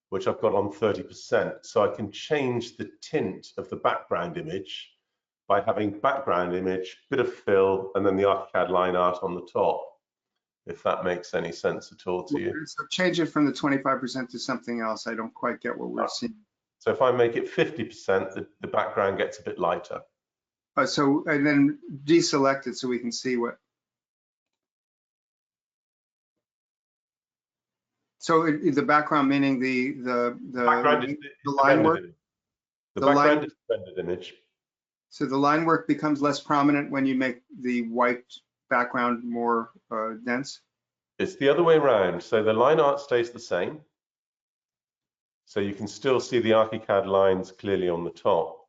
which I've got on 30%. So I can change the tint of the background image by having background image, bit of fill, and then the Archicad line art on the top, if that makes any sense at all to you. So change it from the 25% to something else. I don't quite get what we're seeing. So if I make it 50%, the background gets a bit lighter. So, and then deselect it so we can see what. So the background meaning the Background is the line work? The background is the rendered image. So the line work becomes less prominent when you make the white background more dense? It's the other way around. So the line art stays the same. So you can still see the Archicad lines clearly on the top,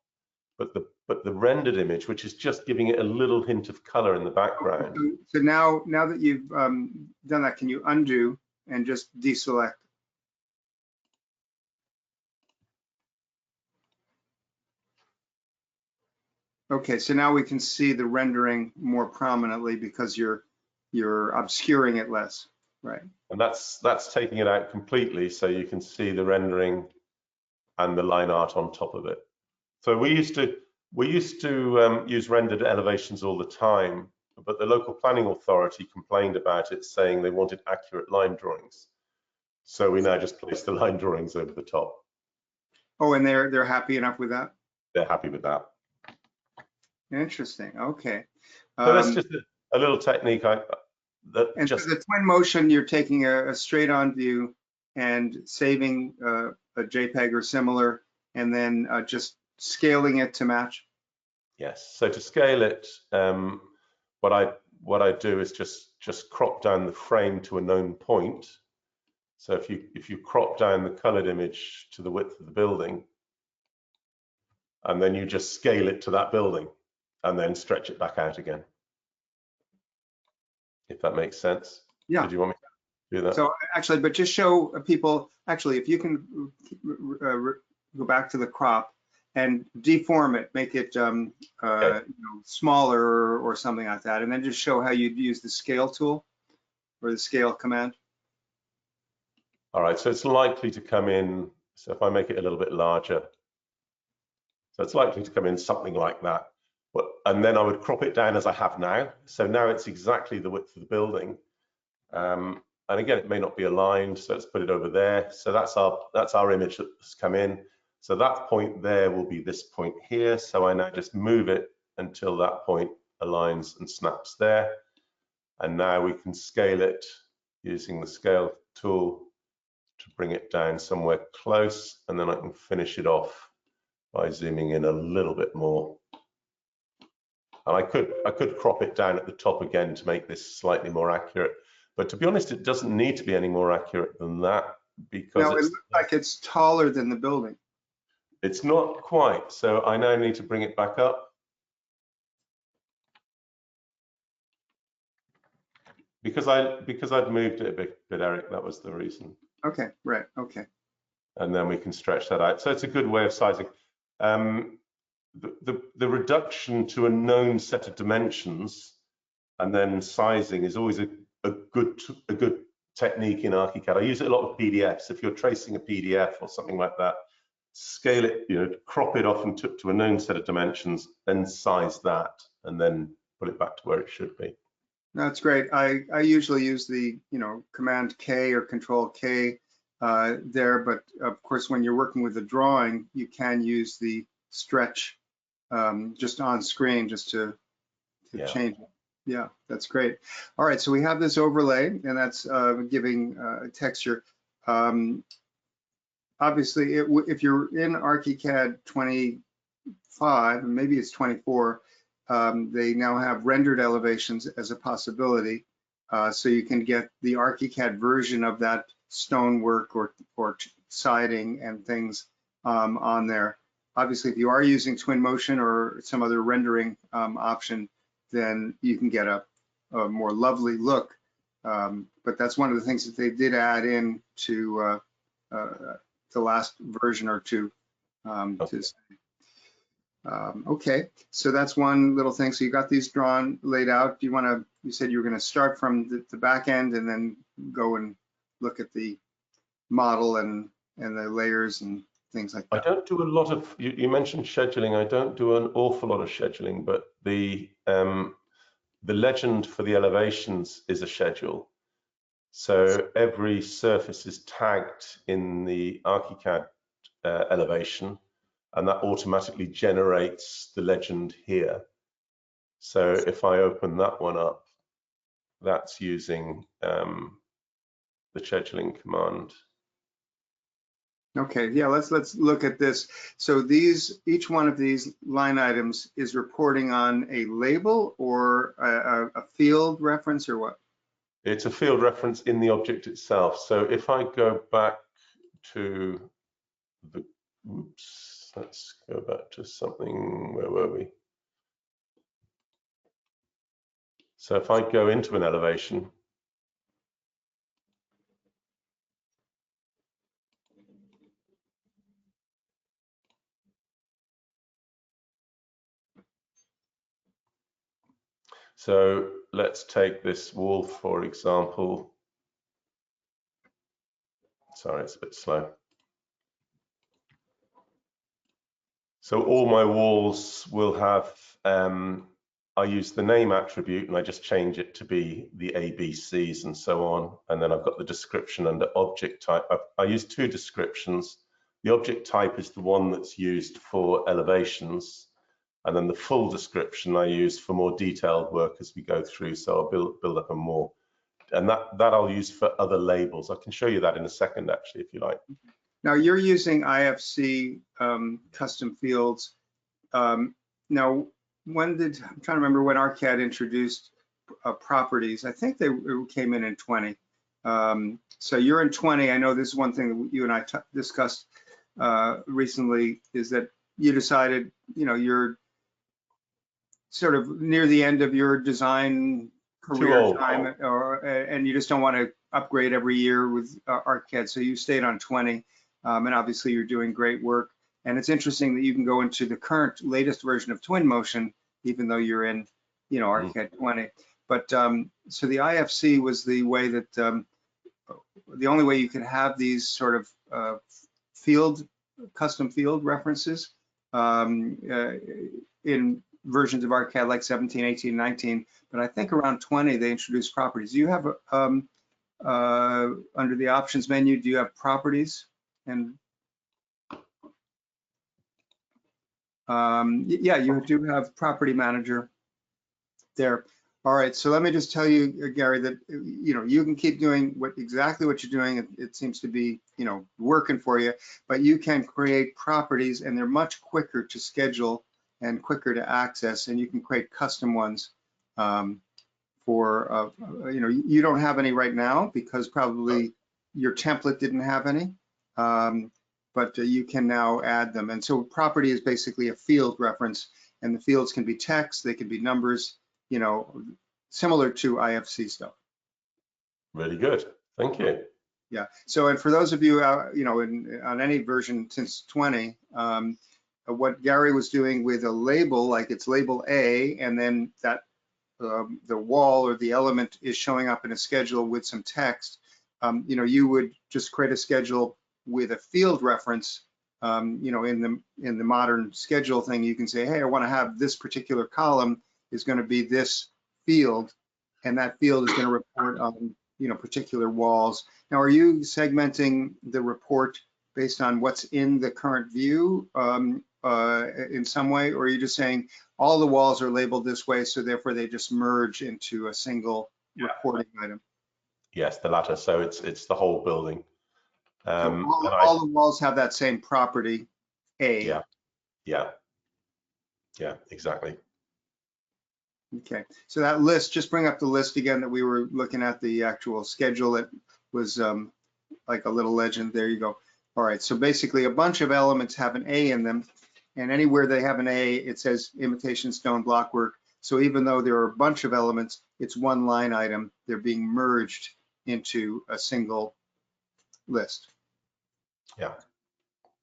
but the rendered image, which is just giving it a little hint of color in the background. So now that you've done that, can you undo and just deselect? Okay, so now we can see the rendering more prominently because you're obscuring it less, right? And that's taking it out completely, so you can see the rendering and the line art on top of it. So we used to use rendered elevations all the time, but the local planning authority complained about it, saying they wanted accurate line drawings. So we now just place the line drawings over the top. Oh, and they're happy enough with that? They're happy with that. Interesting. Okay. So that's just a little technique. And so the Twinmotion, you're taking a straight-on view and saving a JPEG or similar, and then just scaling it to match. Yes. So to scale it, what I do is just crop down the frame to a known point. So if you crop down the colored image to the width of the building, and then you just scale it to that building, and then stretch it back out again. If that makes sense. Yeah. Did you want me to do that? So actually, but just show people, actually, if you can go back to the crop and deform it, make it Okay. you know, smaller or something like that, and then just show how you'd use the scale tool or the scale command. All right, so it's likely to come in, so if I make it a little bit larger, so it's likely to come in something like that. And then I would crop it down as I have now. So now it's exactly the width of the building. And again, it may not be aligned, so let's put it over there. So that's our image that's come in. So that point there will be this point here. So I now just move it until that point aligns and snaps there. And now we can scale it using the scale tool to bring it down somewhere close. And then I can finish it off by zooming in a little bit more. And I could crop it down at the top again to make this slightly more accurate. But to be honest, it doesn't need to be any more accurate than that, because Now, it looks like it's taller than the building. It's not quite. So I now need to bring it back up. Because I'd moved it a bit, Eric, that was the reason. Okay, right, okay. And then we can stretch that out. So it's a good way of sizing. The reduction to a known set of dimensions and then sizing is always a good technique in Archicad. I use it a lot with PDFs. If you're tracing a PDF or something like that, scale it, crop it off and to a known set of dimensions, then size that, and then put it back to where it should be. That's great. I usually use the Command K or Control K there, but of course when you're working with a drawing, you can use the stretch just on screen just to change it. Yeah, that's great. All right, so we have this overlay, and that's giving texture. Obviously, if you're in Archicad 25, and maybe it's 24, they now have rendered elevations as a possibility. So you can get the Archicad version of that stonework or siding and things on there. Obviously, if you are using Twinmotion or some other rendering option, then you can get a more lovely look. But that's one of the things that they did add in to the last version or two. Okay, so that's one little thing. So you got these laid out. Do you want to? You said you were going to start from the back end and then go and look at the model and the layers and things like I that? don't do a lot of, you mentioned scheduling. I don't do an awful lot of scheduling, but the legend for the elevations is a schedule. So every surface is tagged in the Archicad elevation, and that automatically generates the legend here. So if I open that one up, that's using the scheduling command. Okay, yeah, let's look at this. So each one of these line items is reporting on a label or a field reference or what? It's a field reference in the object itself. So if I go back to the, oops, let's go back to something, where were we? So if I go into an elevation, so let's take this wall, for example. Sorry, it's a bit slow. So all my walls will have, I use the name attribute and I just change it to be the ABCs and so on. And then I've got the description under object type. I use two descriptions. The object type is the one that's used for elevations. And then the full description I use for more detailed work as we go through. So I'll build up a more, and that I'll use for other labels. I can show you that in a second, actually, if you like. Now you're using IFC custom fields. Now, I'm trying to remember when Archicad introduced properties. I think they came in 20. So you're in 20. I know this is one thing that you and I discussed recently, is that you decided, you're sort of near the end of your design career time, and you just don't want to upgrade every year with Archicad. So you stayed on 20, and obviously you're doing great work. And it's interesting that you can go into the current latest version of Twinmotion, even though you're in, Archicad 20. But so the IFC was the way that the only way you could have these sort of custom field references in versions of Archicad like 17, 18, 19. But I think around 20 they introduced properties. Do you have under the options menu? Do you have properties? And yeah, you do have Property Manager there. All right, so let me just tell you, Gary, that you can keep doing exactly what you're doing. It seems to be working for you, but you can create properties, and they're much quicker to schedule and quicker to access, and you can create custom ones for you don't have any right now because probably your template didn't have any. But you can now add them. And so property is basically a field reference, and the fields can be text, they can be numbers, similar to IFC stuff. Really good, thank you. Yeah, so and for those of you, on any version since 20, what Gary was doing with a label, like it's label A, and then that the wall or the element is showing up in a schedule with some text, you would just create a schedule with a field reference. In the modern schedule thing, you can say, hey, I want to have this particular column is going to be this field, and that field is going to report on particular walls. Now, are you segmenting the report based on what's in the current view in some way, or are you just saying all the walls are labeled this way, so therefore they just merge into a single reporting item? Yes, the latter. So it's the whole building. So all the walls have that same property, A. Yeah, exactly. Okay, so that list, just bring up the list again that we were looking at, the actual schedule that was like a little legend. There you go. All right, so basically a bunch of elements have an A in them, and anywhere they have an A, it says imitation stone blockwork. So even though there are a bunch of elements, it's one line item. They're being merged into a single list. Yeah,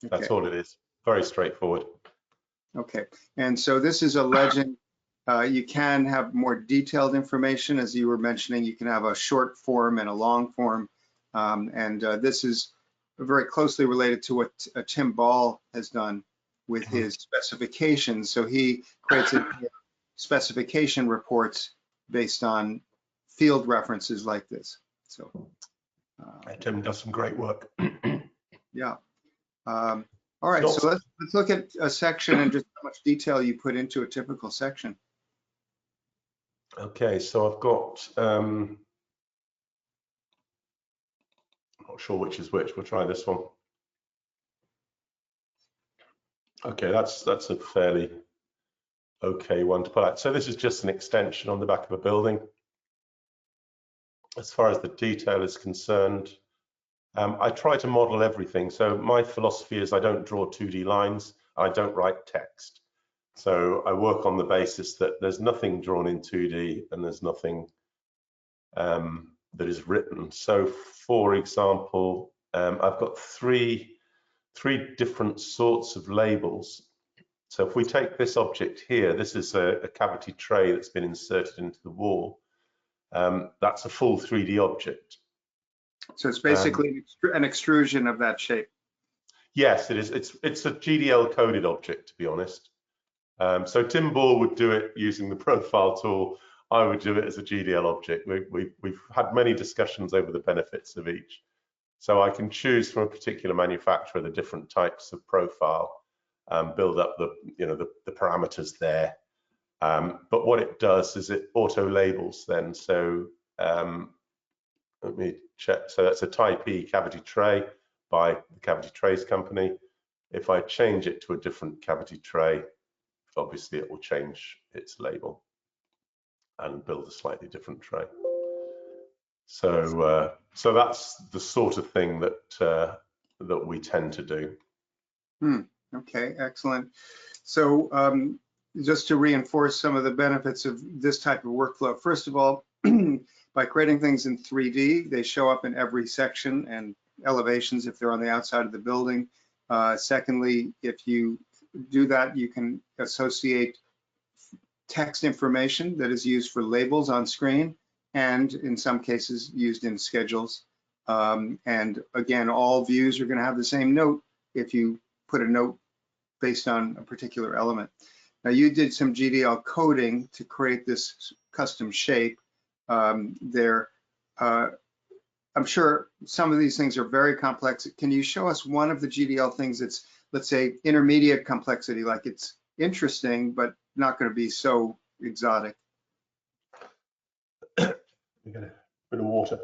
that's all it is. Very straightforward. Okay, and so this is a legend. You can have more detailed information, as you were mentioning. You can have a short form and a long form, and this is very closely related to what Tim Ball has done with his specifications. So he creates specification reports based on field references like this. So Tim does some great work. yeah. All right, so let's look at a section and just how much detail you put into a typical section. Okay, so I've got, I'm not sure which is which. We'll try this one. Okay, that's a fairly okay one to put out. So this is just an extension on the back of a building. As far as the detail is concerned, I try to model everything. So my philosophy is I don't draw 2D lines. I don't write text. So I work on the basis that there's nothing drawn in 2D and there's nothing that is written. So for example, I've got three different sorts of labels. So if we take this object here, this is a cavity tray that's been inserted into the wall. That's a full 3D object. So it's basically an extrusion of that shape. Yes, it is. It's a GDL coded object, to be honest. So Tim Ball would do it using the profile tool. I would do it as a GDL object. We've had many discussions over the benefits of each. So I can choose from a particular manufacturer the different types of profile, build up the parameters there. But what it does is it auto labels then. So let me check. So that's a Type E cavity tray by the Cavity Trays company. If I change it to a different cavity tray, obviously it will change its label and build a slightly different tray. So so that's the sort of thing that that we tend to do. Okay, excellent. So just to reinforce some of the benefits of this type of workflow, first of all, by creating things in 3D, they show up in every section and elevations if they're on the outside of the building. Secondly, if you do that, you can associate text information that is used for labels on screen and in some cases used in schedules. And again, all views are going to have the same note if you put a note based on a particular element. Now you did some GDL coding to create this custom shape. I'm sure some of these things are very complex. Can you show us one of the GDL things that's, let's say, intermediate complexity, like it's interesting, but not going to be so exotic? We're going to bit of water.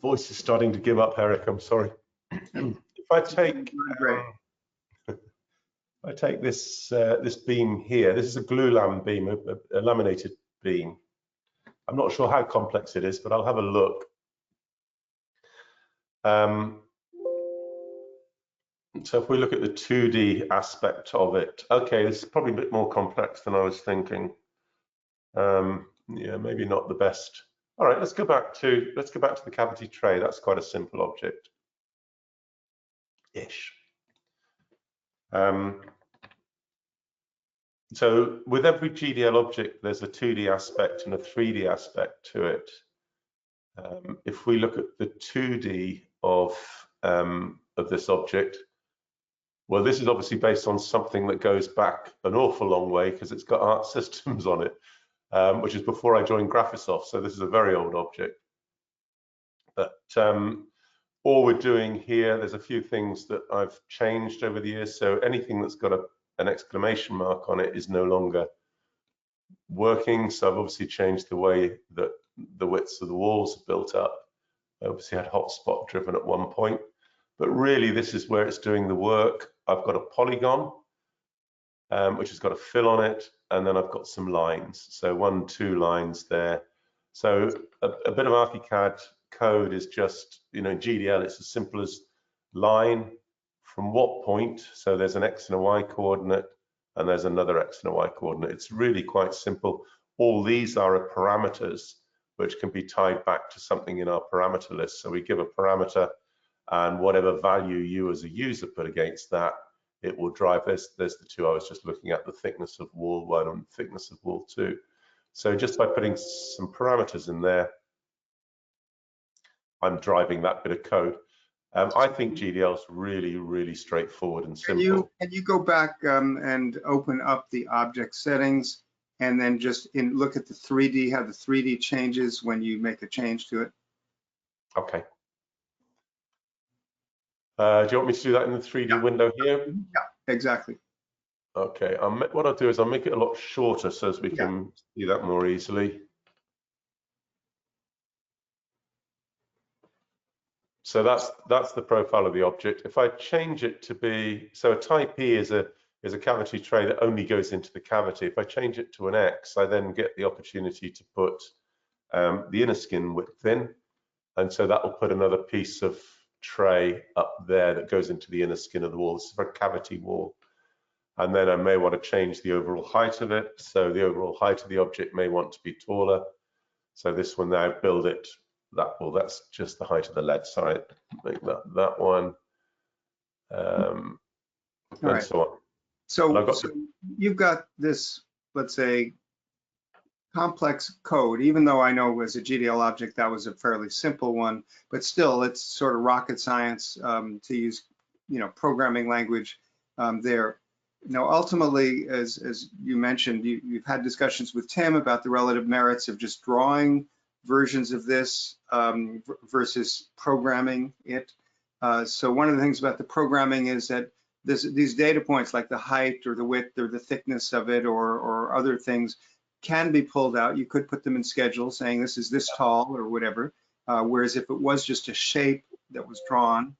Voice is starting to give up, Eric. I'm sorry. If I take this this beam here, this is a glue lam beam, a laminated beam. I'm not sure how complex it is, but I'll have a look. So if we look at the 2D aspect of it, okay, this is probably a bit more complex than I was thinking. Yeah, maybe not the best. All right, let's go back to the cavity tray. That's quite a simple object, ish. So with every GDL object, there's a 2D aspect and a 3D aspect to it. If we look at the 2D of this object, well, this is obviously based on something that goes back an awful long way because it's got Art Systems on it, which is before I joined Graphisoft. So this is a very old object. But all we're doing here, there's a few things that I've changed over the years. So anything that's got an exclamation mark on it is no longer working. So I've obviously changed the way that the widths of the walls are built up. I obviously had hotspot driven at one point, but really this is where it's doing the work. I've got a polygon, which has got a fill on it, and then I've got some lines. So 1, 2 lines there. So a bit of Archicad code is just, GDL, it's as simple as line from what point. So there's an X and a Y coordinate, and there's another X and a Y coordinate. It's really quite simple. All these are parameters which can be tied back to something in our parameter list. So we give a parameter, and whatever value you as a user put against that, it will drive this. There's the two I was just looking at, the thickness of wall 1 and thickness of wall 2. So just by putting some parameters in there, I'm driving that bit of code. I think GDL is really, really straightforward and simple. Can you go back and open up the object settings and then just look at the 3D, how the 3D changes when you make a change to it? Okay. Do you want me to do that in the 3D window here? Yeah, exactly. Okay, what I'll do is I'll make it a lot shorter so as we can see that more easily. So that's the profile of the object. If I change it to be, so a type E is a cavity tray that only goes into the cavity. If I change it to an X, I then get the opportunity to put the inner skin width in, and so that will put another piece of tray up there that goes into the inner skin of the wall. This is for a cavity wall. And then I may want to change the overall height of it. So the overall height of the object may want to be taller. So this one now, build it. That's just the height of the lead. Sorry, make that one. And right. so on. So you've got this, let's say, complex code, even though I know as a GDL object that was a fairly simple one, but still it's sort of rocket science to use, programming language there. Now, ultimately, as you mentioned, you've had discussions with Tim about the relative merits of just drawing versions of this versus programming it. So one of the things about the programming is that these data points like the height or the width or the thickness of it or other things can be pulled out. You could put them in schedules saying this is this tall or whatever. Whereas if it was just a shape that was drawn,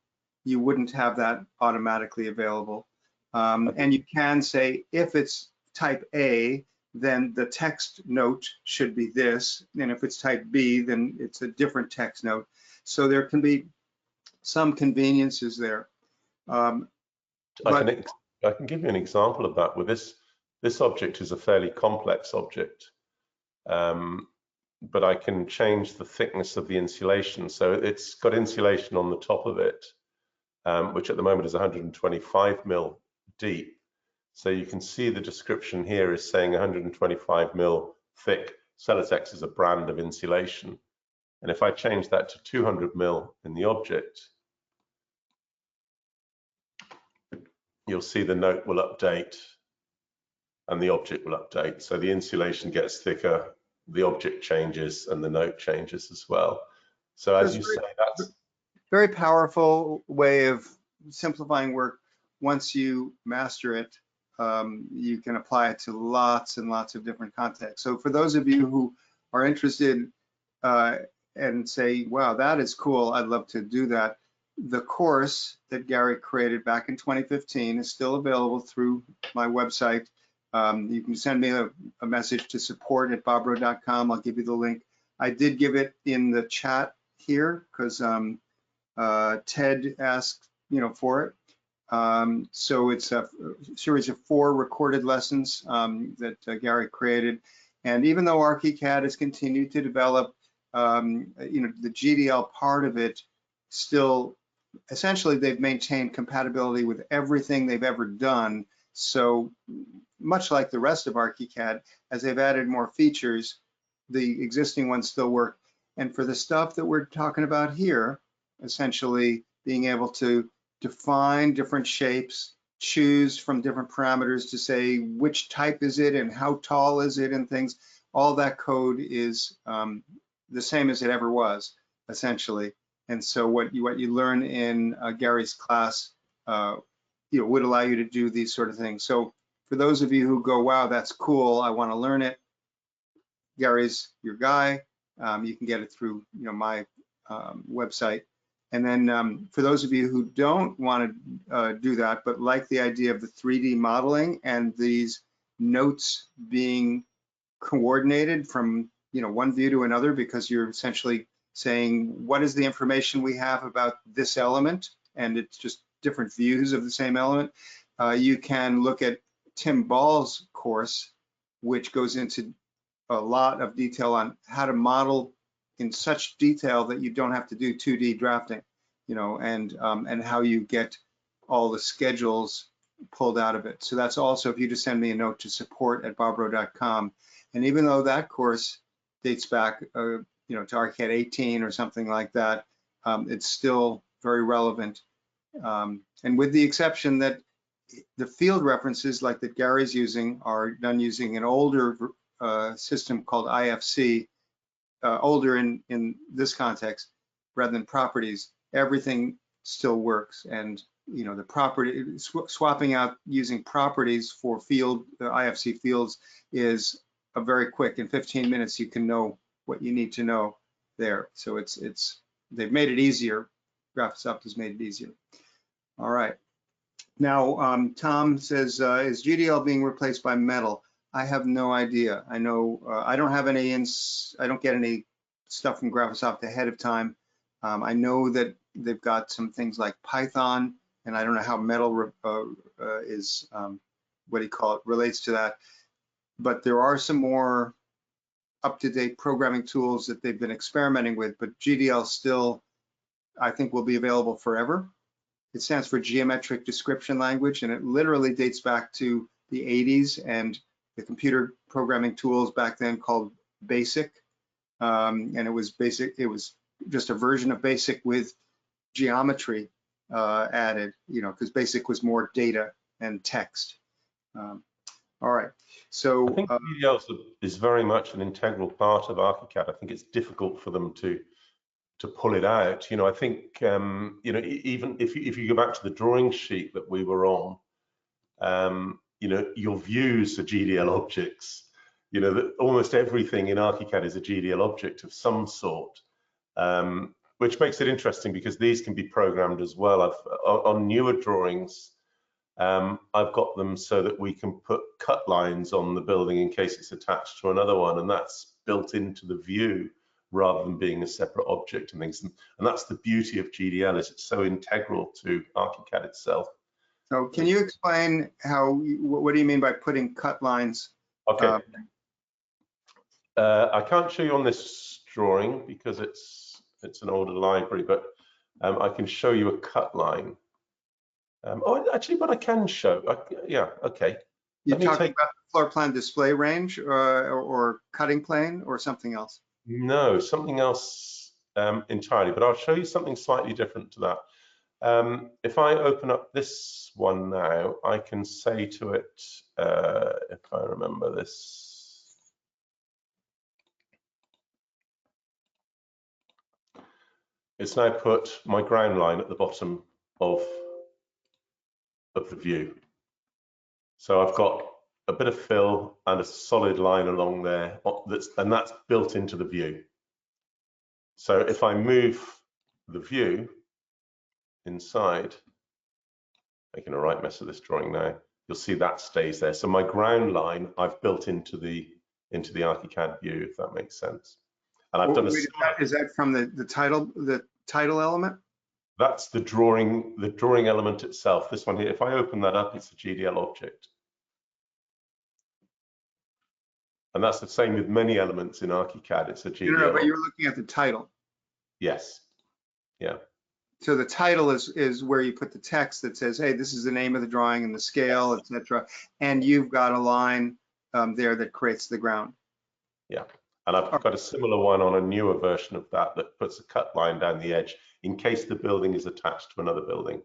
you wouldn't have that automatically available. And you can say if it's type A, then the text note should be this. And if it's type B, then it's a different text note. So there can be some conveniences there. I can give you an example of that. With this object is a fairly complex object, but I can change the thickness of the insulation. So it's got insulation on the top of it, which at the moment is 125 mil deep. So you can see the description here is saying 125 mil thick. Celotex is a brand of insulation. And if I change that to 200 mil in the object, you'll see the note will update and the object will update. So the insulation gets thicker, the object changes, and the note changes as well. So as you say, that's very powerful way of simplifying work. Once you master it, you can apply it to lots and lots of different contexts. So for those of you who are interested and say, wow, that is cool, I'd love to do that. The course that Gary created back in 2015 is still available through my website. You can send me a message to support@bobrow.com. I'll give you the link. I did give it in the chat here because Ted asked, for it. So it's a series of 4 recorded lessons that Gary created. And even though Archicad has continued to develop, the GDL part of it, still, essentially, they've maintained compatibility with everything they've ever done. So much like the rest of Archicad, as they've added more features, the existing ones still work. And for the stuff that we're talking about here, essentially being able to define different shapes, choose from different parameters to say which type is it and how tall is it and things, all that code is the same as it ever was, essentially. And so what you learn in Gary's class would allow you to do these sort of things. So for those of you who go, wow, that's cool, I want to learn it, Gary's your guy. You can get it through my website. And then for those of you who don't want to do that, but like the idea of the 3D modeling and these notes being coordinated from one view to another, because you're essentially saying what is the information we have about this element, and it's just different views of the same element. You can look at Tim Ball's course, which goes into a lot of detail on how to model in such detail that you don't have to do 2D drafting, and how you get all the schedules pulled out of it. So that's also, if you just send me a note to support@bobrow.com. And even though that course dates back, to Archicad 18 or something like that, it's still very relevant. And with the exception that the field references like that Gary's using are done using an older system called IFC, older in this context rather than properties, everything still works. And you know, the property swapping out using properties for field IFC fields is a very quick. In 15 minutes, you can know what you need to know there. So they've made it easier. Graphisoft has made it easier. All right. Now, Tom says, is GDL being replaced by metal? I have no idea. I know I don't have any, I don't get any stuff from Graphisoft ahead of time. I know that they've got some things like Python, and I don't know how metal is, what do you call it, relates to that. But there are some more up-to-date programming tools that they've been experimenting with, but GDL still, I think, will be available forever. It stands for Geometric Description Language, and it literally dates back to the 80s and the computer programming tools back then called BASIC. And it was BASIC, it was just a version of BASIC with geometry added, you know, because BASIC was more data and text. All right, so I think GDL is very much an integral part of Archicad. I think it's difficult for them to pull it out. You know, I think, you know, even if you go back to the drawing sheet that we were on, you know, your views are GDL objects. You know, that almost everything in Archicad is a GDL object of some sort, which makes it interesting because these can be programmed as well. On newer drawings, I've got them so that we can put cut lines on the building in case it's attached to another one, and that's built into the view rather than being a separate object and things. And that's the beauty of GDL, is it's so integral to Archicad itself. So can you explain what do you mean by putting cut lines? Okay. I can't show you on this drawing because it's an older library, but I can show you a cut line. Oh, actually, but I can show. Yeah, okay. You're talking about the floor plan display range or cutting plane or something else? No, something else entirely, but I'll show you something slightly different to that. If I open up this one now, I can say to it, if I remember this, it's now put my ground line at the bottom of the view. So I've got a bit of fill and a solid line along there, and that's built into the view. So if I move the view inside, making a right mess of this drawing now, you'll see that stays there. So my ground line I've built into the Archicad view, if that makes sense. And I've done a is that from the title element? That's the drawing element itself. This one here, if I open that up, it's a GDL object. And that's the same with many elements in Archicad. It's a GDL. No, but you're looking at the title. Yes. Yeah. So the title is where you put the text that says, hey, this is the name of the drawing and the scale, etc. And you've got a line there that creates the ground. Yeah. And I've got a similar one on a newer version of that puts a cut line down the edge in case the building is attached to another building.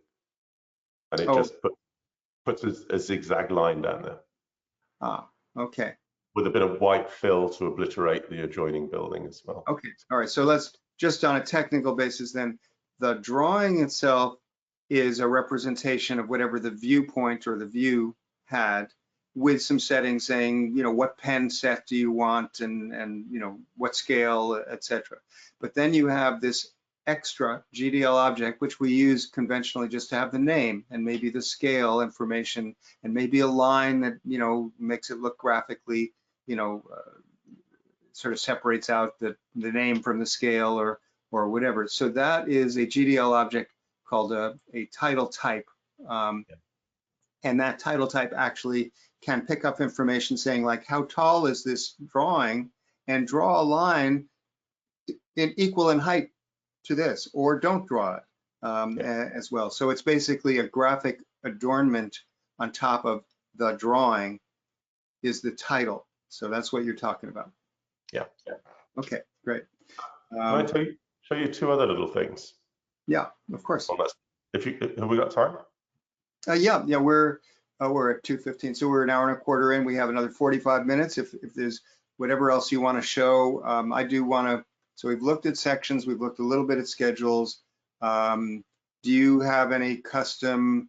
And it just puts a zigzag line down there. Ah, okay. With a bit of white fill to obliterate the adjoining building as well. Okay, all right. So let's just on a technical basis then, the drawing itself is a representation of whatever the viewpoint or the view had, with some settings saying, you know, what pen set do you want and you know, what scale, etc. But then you have this extra GDL object, which we use conventionally just to have the name and maybe the scale information and maybe a line that, you know, makes it look graphically, you know, sort of separates out the name from the scale or whatever. So that is a GDL object called a title type. And that title type actually can pick up information saying like, how tall is this drawing, and draw a line equal in height to this, or don't draw it as well. So it's basically a graphic adornment on top of the drawing is the title. So that's what you're talking about. Yeah. Okay, great. Can I show you two other little things? Yeah, of course. Well, have we got time? Yeah, we're at 2:15, so we're an hour and a quarter in. We have another 45 minutes. If there's whatever else you want to show, I do want to. So we've looked at sections, we've looked a little bit at schedules. Do you have any custom?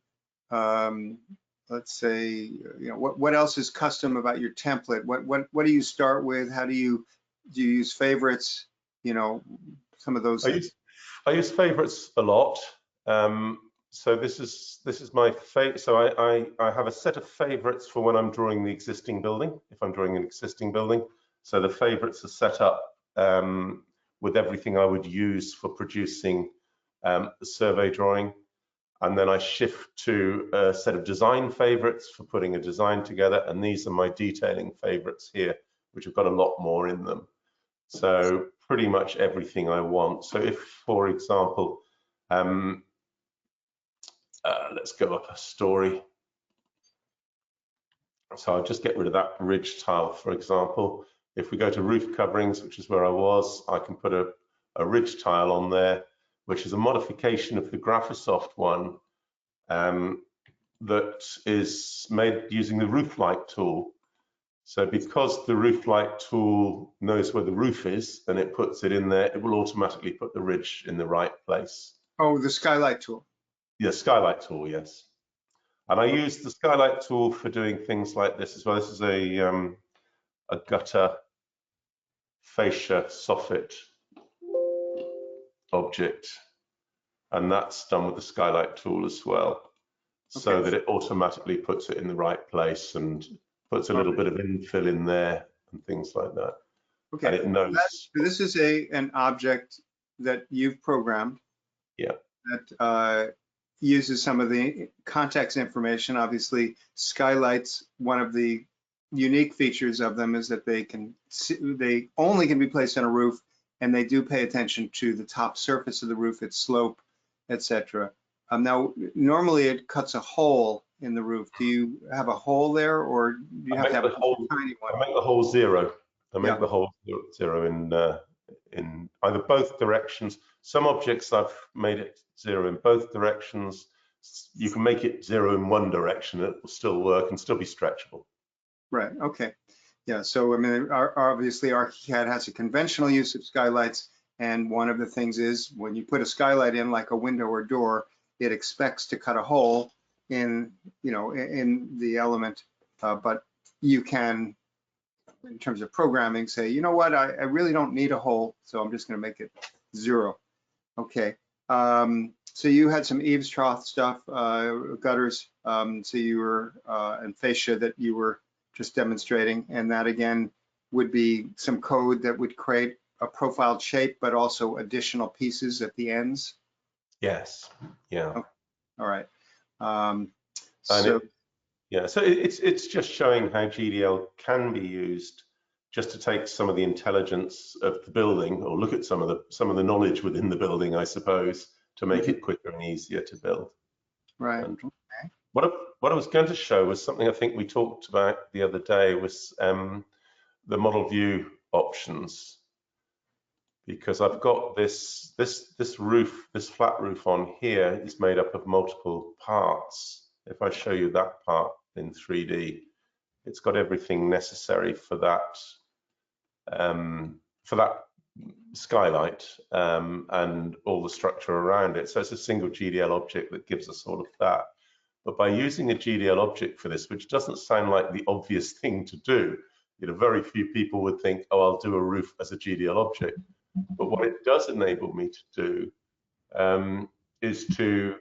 Let's say, what else is custom about your template? What do you start with? How do you use favorites? Some of those things. I use favorites a lot. So this is my favorite. So I have a set of favorites for when I'm drawing the existing building. If I'm drawing an existing building, so the favorites are set up with everything I would use for producing the survey drawing. And then I shift to a set of design favorites for putting a design together. And these are my detailing favorites here, which have got a lot more in them. So pretty much everything I want. So if, for example, let's go up a story. So I'll just get rid of that ridge tile, for example. If we go to roof coverings, which is where I was, I can put a ridge tile on there, which is a modification of the Graphisoft one that is made using the roof light tool. So because the roof light tool knows where the roof is and it puts it in there, it will automatically put the ridge in the right place. Oh, the skylight tool. Yeah, skylight tool, yes. And I use the skylight tool for doing things like this as well. This is a gutter fascia soffit object, and that's done with the skylight tool as well, so that it automatically puts it in the right place and puts a little bit of infill in there and things like that. Okay, and it knows. This is an object that you've programmed. Yeah. That uses some of the context information. Obviously, skylights, one of the unique features of them is that they only can be placed on a roof, and they do pay attention to the top surface of the roof, its slope, etc. Now, normally it cuts a hole in the roof. Do you have a hole there, or do you have to have a tiny one? I make the hole zero. I make the hole zero in either both directions. Some objects I've made it zero in both directions. You can make it zero in one direction, it will still work and still be stretchable. Right, okay. Yeah, so I mean, obviously Archicad has a conventional use of skylights, and one of the things is when you put a skylight in, like a window or door, it expects to cut a hole in, in the element, but you can, in terms of programming, say, you know what, I really don't need a hole, so I'm just going to make it zero. Okay, so you had some eaves trough stuff, gutters, so you were, and fascia that you were just demonstrating, and that again would be some code that would create a profiled shape, but also additional pieces at the ends. Yes, yeah. Okay. All right. So it's just showing how GDL can be used just to take some of the intelligence of the building, or look at some of the knowledge within the building, I suppose, to make it quicker and easier to build. Right. And what I was going to show was something I think we talked about the other day, was the model view options, because I've got this roof, this flat roof on here is made up of multiple parts. If I show you that part in 3D, it's got everything necessary for that skylight and all the structure around it. So it's a single GDL object that gives us all of that. But by using a GDL object for this, which doesn't sound like the obvious thing to do, very few people would think, oh, I'll do a roof as a GDL object. But what it does enable me to do is to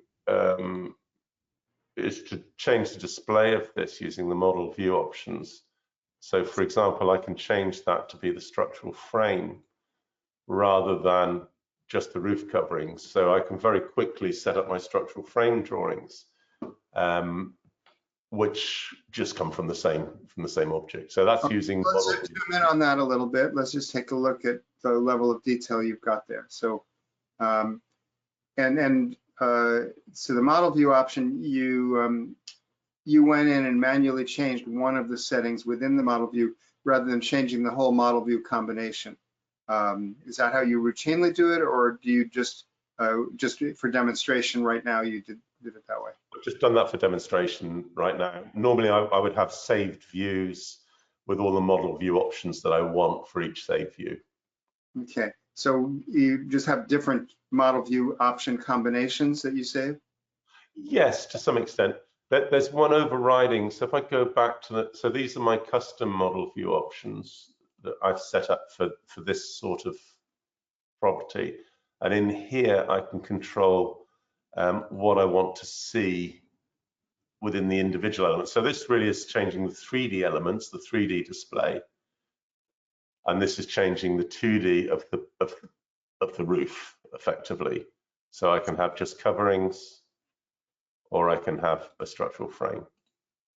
change the display of this using the model view options. So for example, I can change that to be the structural frame rather than just the roof coverings. So I can very quickly set up my structural frame drawings, which just come from the same object. So that's using. Let's zoom in on that a little bit. Let's just take a look at the level of detail you've got there. So, so the model view option, you went in and manually changed one of the settings within the model view rather than changing the whole model view combination. Is that how you routinely do it, or do you just just for demonstration right now, you did it that way. I've just done that for demonstration right now. Normally, I would have saved views with all the model view options that I want for each saved view. Okay, so you just have different model view option combinations that you save? Yes, to some extent. There's one overriding. So if I go back to the, so these are my custom model view options that I've set up for this sort of property. And in here, I can control what I want to see within the individual elements. So this really is changing the 3D elements, the 3D display. And this is changing the 2D of the roof, effectively. So I can have just coverings, or I can have a structural frame.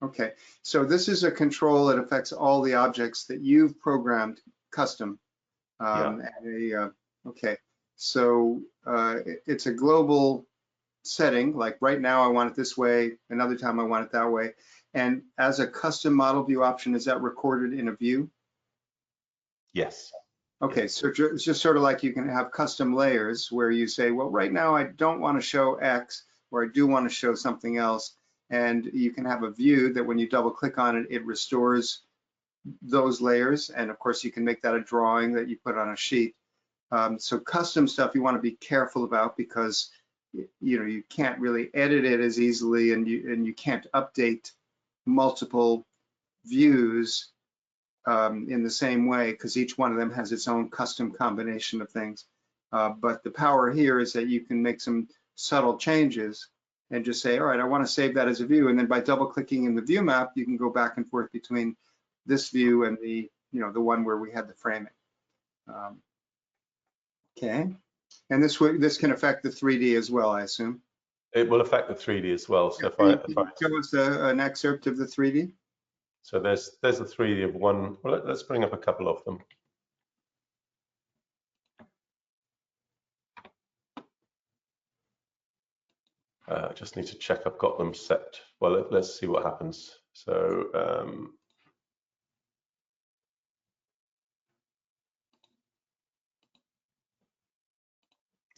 Okay, so this is a control that affects all the objects that you've programmed custom. Okay, so it's a global setting, like right now I want it this way, another time I want it that way. And as a custom model view option, is that recorded in a view? Yes. Okay, so it's just sort of like you can have custom layers where you say, well, right now I don't want to show X, or I do want to show something else. And you can have a view that when you double click on it, it restores those layers. And of course, you can make that a drawing that you put on a sheet. So custom stuff you want to be careful about, because you can't really edit it as easily, and you can't update multiple views in the same way, because each one of them has its own custom combination of things. But the power here is that you can make some subtle changes and just say, all right, I want to save that as a view. And then by double clicking in the view map, you can go back and forth between this view and the one where we had the framing. Okay, and this can affect the 3D as well, I assume. It will affect the 3D as well. So Can you show us an excerpt of the 3D? So there's a 3D of one. Well, let's bring up a couple of them. I just need to check I've got them set. Well, let's see what happens. So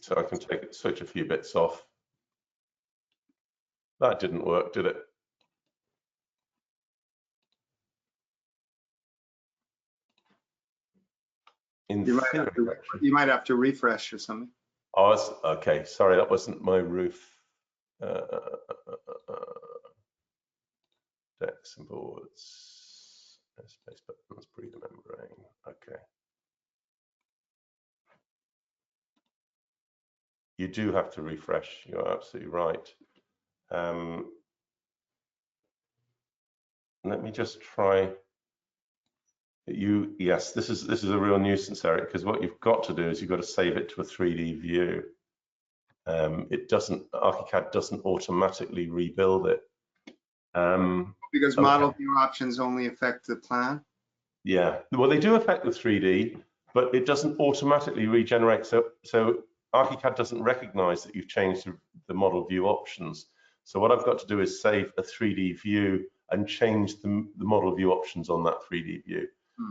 so I can switch a few bits off. That didn't work, did it? You might have to refresh or something. Oh, okay. Sorry, that wasn't my roof. Decks and boards. Space buttons, breather membrane. Okay. You do have to refresh. You're absolutely right. Let me just try. Yes, this is a real nuisance, Eric, because what you've got to do is you've got to save it to a 3D view. Archicad doesn't automatically rebuild it. Because model view options only affect the plan? Yeah, well, they do affect the 3D, but it doesn't automatically regenerate. So Archicad doesn't recognize that you've changed the model view options. So what I've got to do is save a 3D view and change the model view options on that 3D view.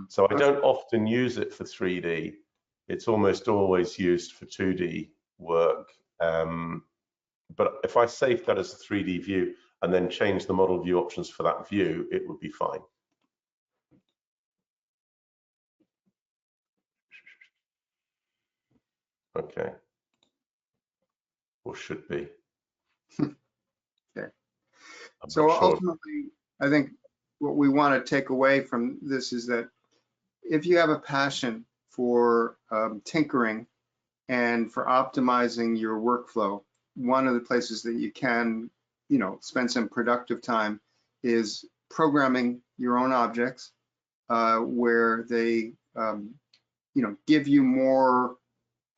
So I don't often use it for 3D. It's almost always used for 2D work. But if I save that as a 3D view and then change the model view options for that view, it would be fine. Okay. Or should be. Okay. So ultimately, I think what we want to take away from this is that if you have a passion for tinkering and for optimizing your workflow, one of the places that you can, spend some productive time is programming your own objects where they, give you more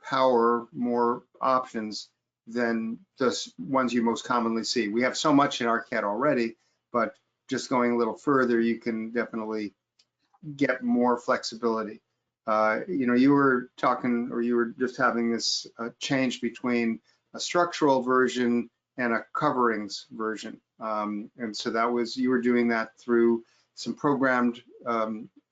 power, more options than the ones you most commonly see. We have so much in Archicad already, but just going a little further, you can definitely get more flexibility. You were talking, or you were just having this change between a structural version and a coverings version. And so you were doing that through some programmed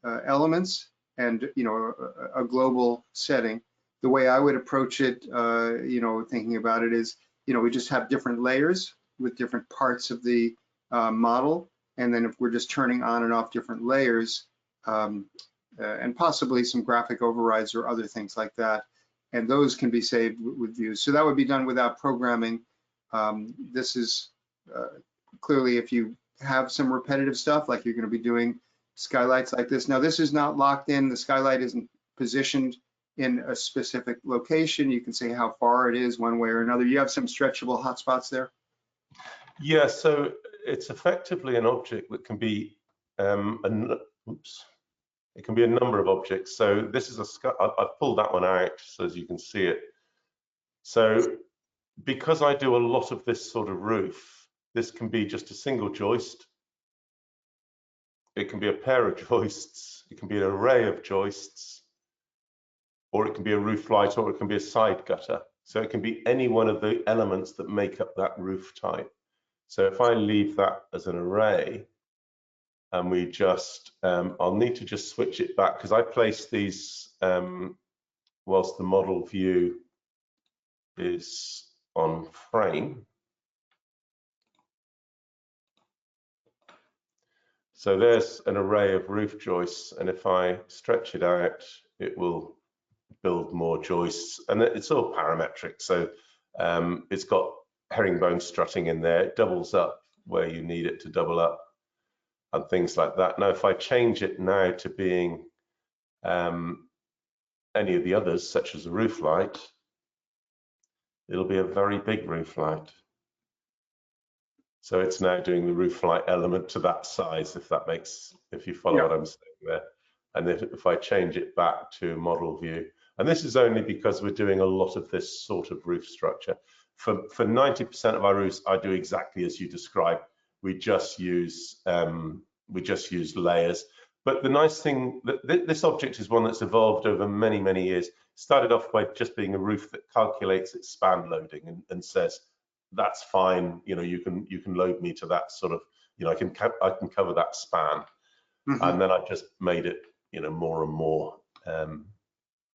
elements and, a global setting. the way I would approach it, thinking about it is, we just have different layers with different parts of the model. And then if we're just turning on and off different layers, and possibly some graphic overrides or other things like that, and those can be saved with views. So that would be done without programming. This is clearly if you have some repetitive stuff, like you're going to be doing skylights like this. Now, this is not locked in. The skylight isn't positioned in a specific location. You can say how far it is one way or another. You have some stretchable hotspots there? Yeah, so it's effectively an object that can be, it can be a number of objects. So this is I've pulled that one out so as you can see it. So because I do a lot of this sort of roof, this can be just a single joist. It can be a pair of joists. It can be an array of joists, or it can be a roof light, or it can be a side gutter. So it can be any one of the elements that make up that roof type. So if I leave that as an array, and we just, I'll need to just switch it back because I place these whilst the model view is on frame. So there's an array of roof joists, and if I stretch it out, it will build more joists, and it's all parametric. So it's got herringbone strutting in there. It doubles up where you need it to double up, and things like that. Now, if I change it now to being any of the others, such as a roof light, it'll be a very big roof light. So it's now doing the roof light element to that size, if you follow what I'm saying there. And if I change it back to model view, and this is only because we're doing a lot of this sort of roof structure. For 90% of our roofs, I do exactly as you described. We just use layers. But the nice thing, this object is one that's evolved over many, many years. Started off by just being a roof that calculates its span loading and says, that's fine, you can load me to that sort of, I can cover that span. Mm-hmm. And then I just made it, more and more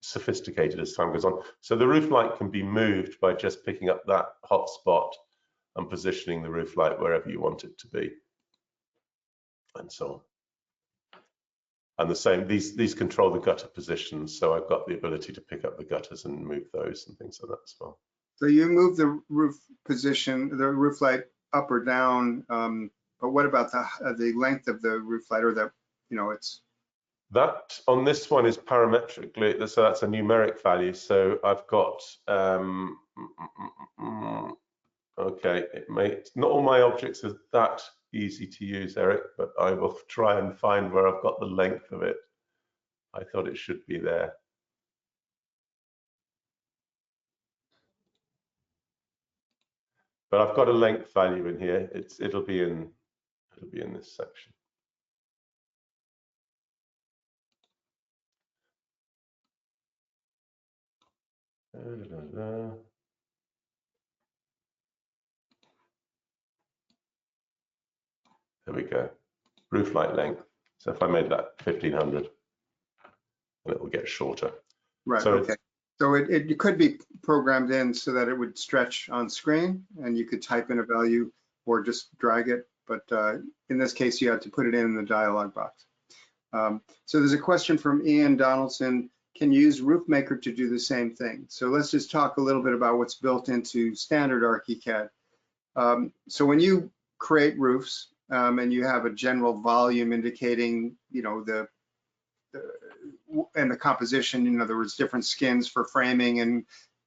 sophisticated as time goes on. So the roof light can be moved by just picking up that hot spot and positioning the roof light wherever you want it to be, and so on. And the same, these control the gutter positions, so I've got the ability to pick up the gutters and move those and things like that as well. So you move the roof position, the roof light up or down, but what about the length of the roof light, or that, it's? That on this one is parametrically, so that's a numeric value. So I've got, okay, not all my objects are that easy to use, Eric, but I will try and find where I've got the length of it. I thought it should be there. But I've got a length value in here. It'll be in this section. There we go. Roof light length. So if I made that 1500, and it will get shorter. Right. So okay. So it could be programmed in so that it would stretch on screen, and you could type in a value or just drag it. But in this case, you had to put it in the dialog box. So there's a question from Ian Donaldson. Can you use RoofMaker to do the same thing? So let's just talk a little bit about what's built into standard Archicad. So when you create roofs and you have a general volume indicating, and the composition, in other words, different skins for framing and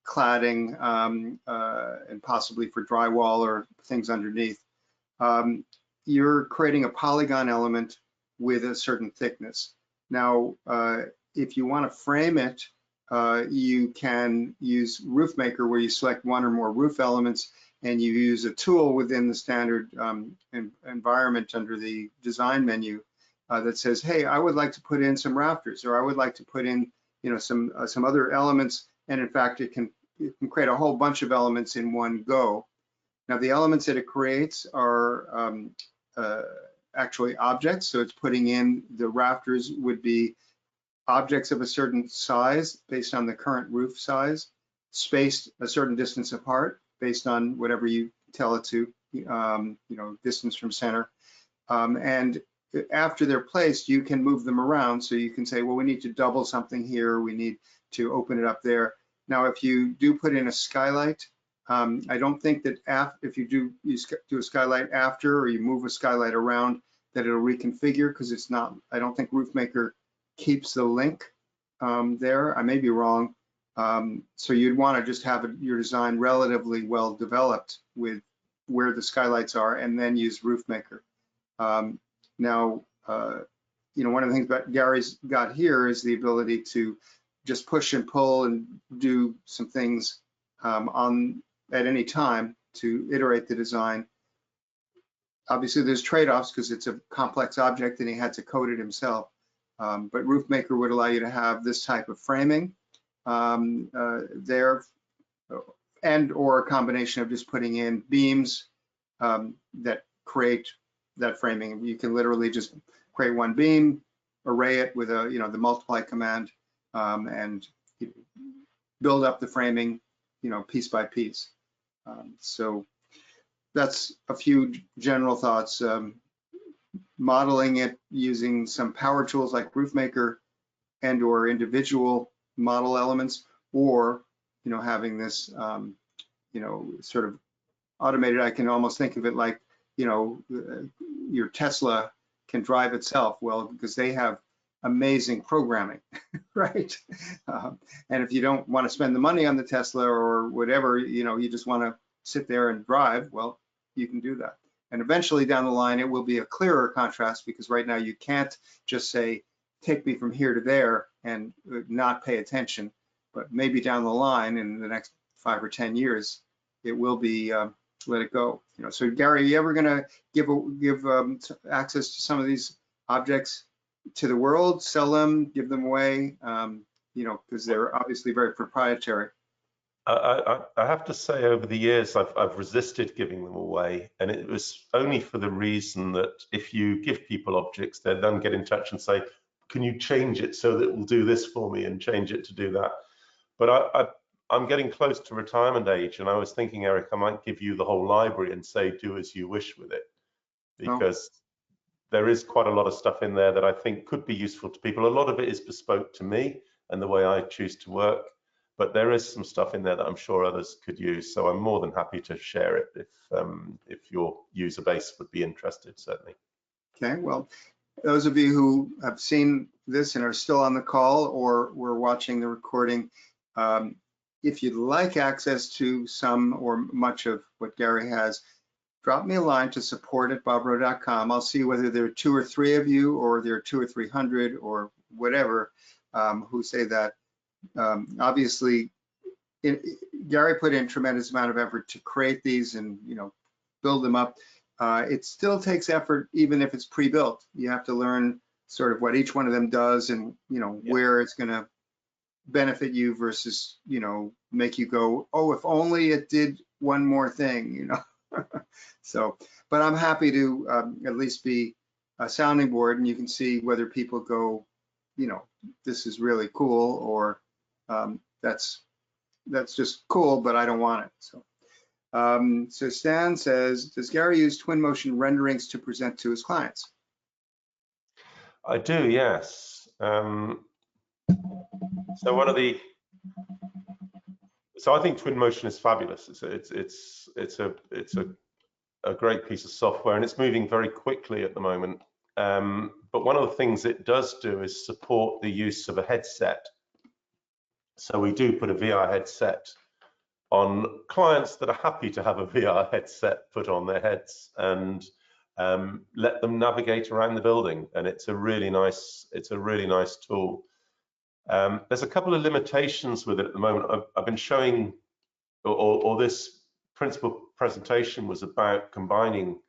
cladding, and possibly for drywall or things underneath, you're creating a polygon element with a certain thickness. Now, if you want to frame it, you can use RoofMaker, where you select one or more roof elements, and you use a tool within the standard environment under the design menu that says, hey, I would like to put in some rafters, or I would like to put in, some other elements. And in fact, it can create a whole bunch of elements in one go. Now, the elements that it creates are actually objects. So it's putting in the rafters would be objects of a certain size based on the current roof size, spaced a certain distance apart based on whatever you tell it to, distance from center. And after they're placed, you can move them around. So you can say, well, we need to double something here. We need to open it up there. Now, if you do put in a skylight, I don't think that if you do a skylight after, or you move a skylight around, that it'll reconfigure, because it's not, I don't think RoofMaker keeps the link there. I may be wrong. So you'd want to just have your design relatively well developed with where the skylights are, and then use RoofMaker. Now, one of the things that Gary's got here is the ability to just push and pull and do some things at any time to iterate the design. Obviously, there's trade-offs because it's a complex object and he had to code it himself. But RoofMaker would allow you to have this type of framing there, and or a combination of just putting in beams that create that framing. You can literally just create one beam, array it with the multiply command, and build up the framing, piece by piece. So that's a few general thoughts. Modeling it using some power tools like RoofMaker and or individual model elements, or having this sort of automated. I can almost think of it like your Tesla can drive itself, well, because they have amazing programming, right? And if you don't want to spend the money on the Tesla or whatever, you just want to sit there and drive, well, you can do that. And eventually down the line, it will be a clearer contrast, because right now you can't just say, take me from here to there and not pay attention. But maybe down the line in the next 5 or 10 years, it will be let it go. So Gary, are you ever going to give access to some of these objects to the world, sell them, give them away? Because they're obviously very proprietary. I have to say, over the years, I've resisted giving them away, and it was only for the reason that if you give people objects, they then get in touch and say, can you change it so that it will do this for me, and change it to do that. But I'm getting close to retirement age, and I was thinking, Eric, I might give you the whole library and say, do as you wish with it, because there is quite a lot of stuff in there that I think could be useful to people. A lot of it is bespoke to me and the way I choose to work, but there is some stuff in there that I'm sure others could use. So I'm more than happy to share it if your user base would be interested, certainly. Okay, well, those of you who have seen this and are still on the call or were watching the recording, if you'd like access to some or much of what Gary has, drop me a line to support@bobrow.com. I'll see whether there are 2 or 3 of you, or there are 200 or 300 or whatever who say that. Obviously, Gary put in tremendous amount of effort to create these and build them up. It still takes effort, even if it's pre-built. You have to learn sort of what each one of them does, and where it's going to benefit you versus make you go, oh, if only it did one more thing. So, but I'm happy to at least be a sounding board, and you can see whether people go, this is really cool, or that's just cool, but I don't want it. So, so Stan says, does Gary use Twinmotion renderings to present to his clients? I do, yes. So I think Twinmotion is fabulous. It's a great piece of software, and it's moving very quickly at the moment. But one of the things it does do is support the use of a headset. So we do put a VR headset on clients that are happy to have a VR headset put on their heads, and let them navigate around the building. And it's a really nice tool. There's a couple of limitations with it at the moment. I've been showing, or this principal presentation was about combining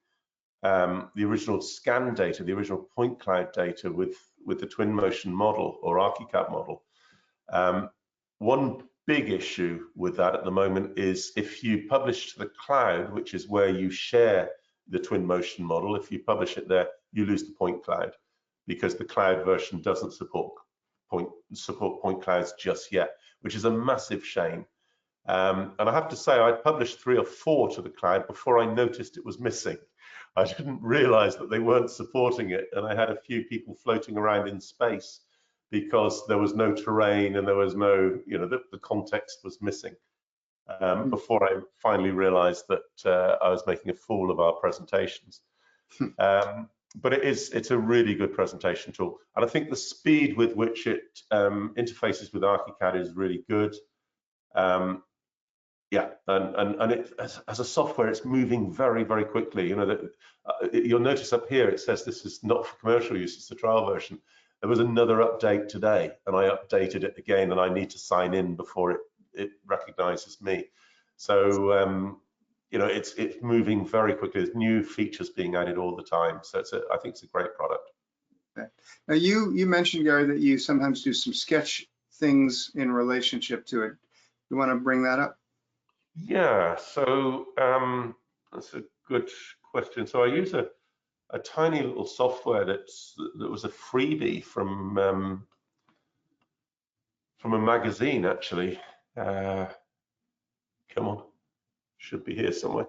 the original scan data, the original point cloud data with the Twinmotion model or Archicad model. One big issue with that at the moment is if you publish to the cloud, which is where you share the Twinmotion model, if you publish it there, you lose the point cloud because the cloud version doesn't support support point clouds just yet, which is a massive shame. And I have to say, I'd published 3 or 4 to the cloud before I noticed it was missing. I didn't realize that they weren't supporting it, and I had a few people floating around in space because there was no terrain and there was no, the context was missing. Before I finally realized that I was making a fool of our presentations. But it's a really good presentation tool. And I think the speed with which it interfaces with Archicad is really good. Yeah, and it, as a software, it's moving very, very quickly. You'll notice up here, it says this is not for commercial use, it's the trial version. There was another update today, and I updated it again, and I need to sign in before it recognizes me. So, it's moving very quickly. There's new features being added all the time. So I think it's a great product. Okay. Now you mentioned, Gary, that you sometimes do some sketch things in relationship to it. You want to bring that up? Yeah, so that's a good question. So I use a tiny little software that was a freebie from a magazine, actually. Come on, should be here somewhere.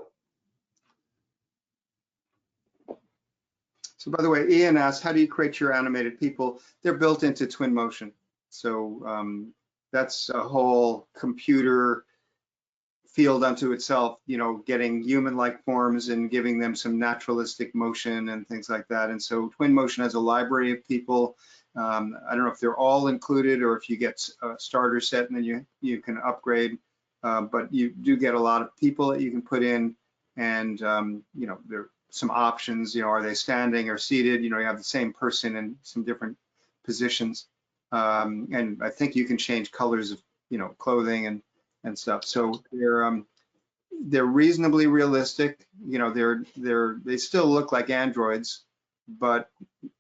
So by the way, Ian asked, how do you create your animated people? They're built into Twinmotion. So that's a whole computer field unto itself, getting human-like forms and giving them some naturalistic motion and things like that. And so Twinmotion has a library of people. I don't know if they're all included or if you get a starter set and then you can upgrade, but you do get a lot of people that you can put in, and there are some options. Are they standing or seated? You have the same person in some different positions, and I think you can change colors of clothing and stuff. So they're reasonably realistic. They still look like androids, but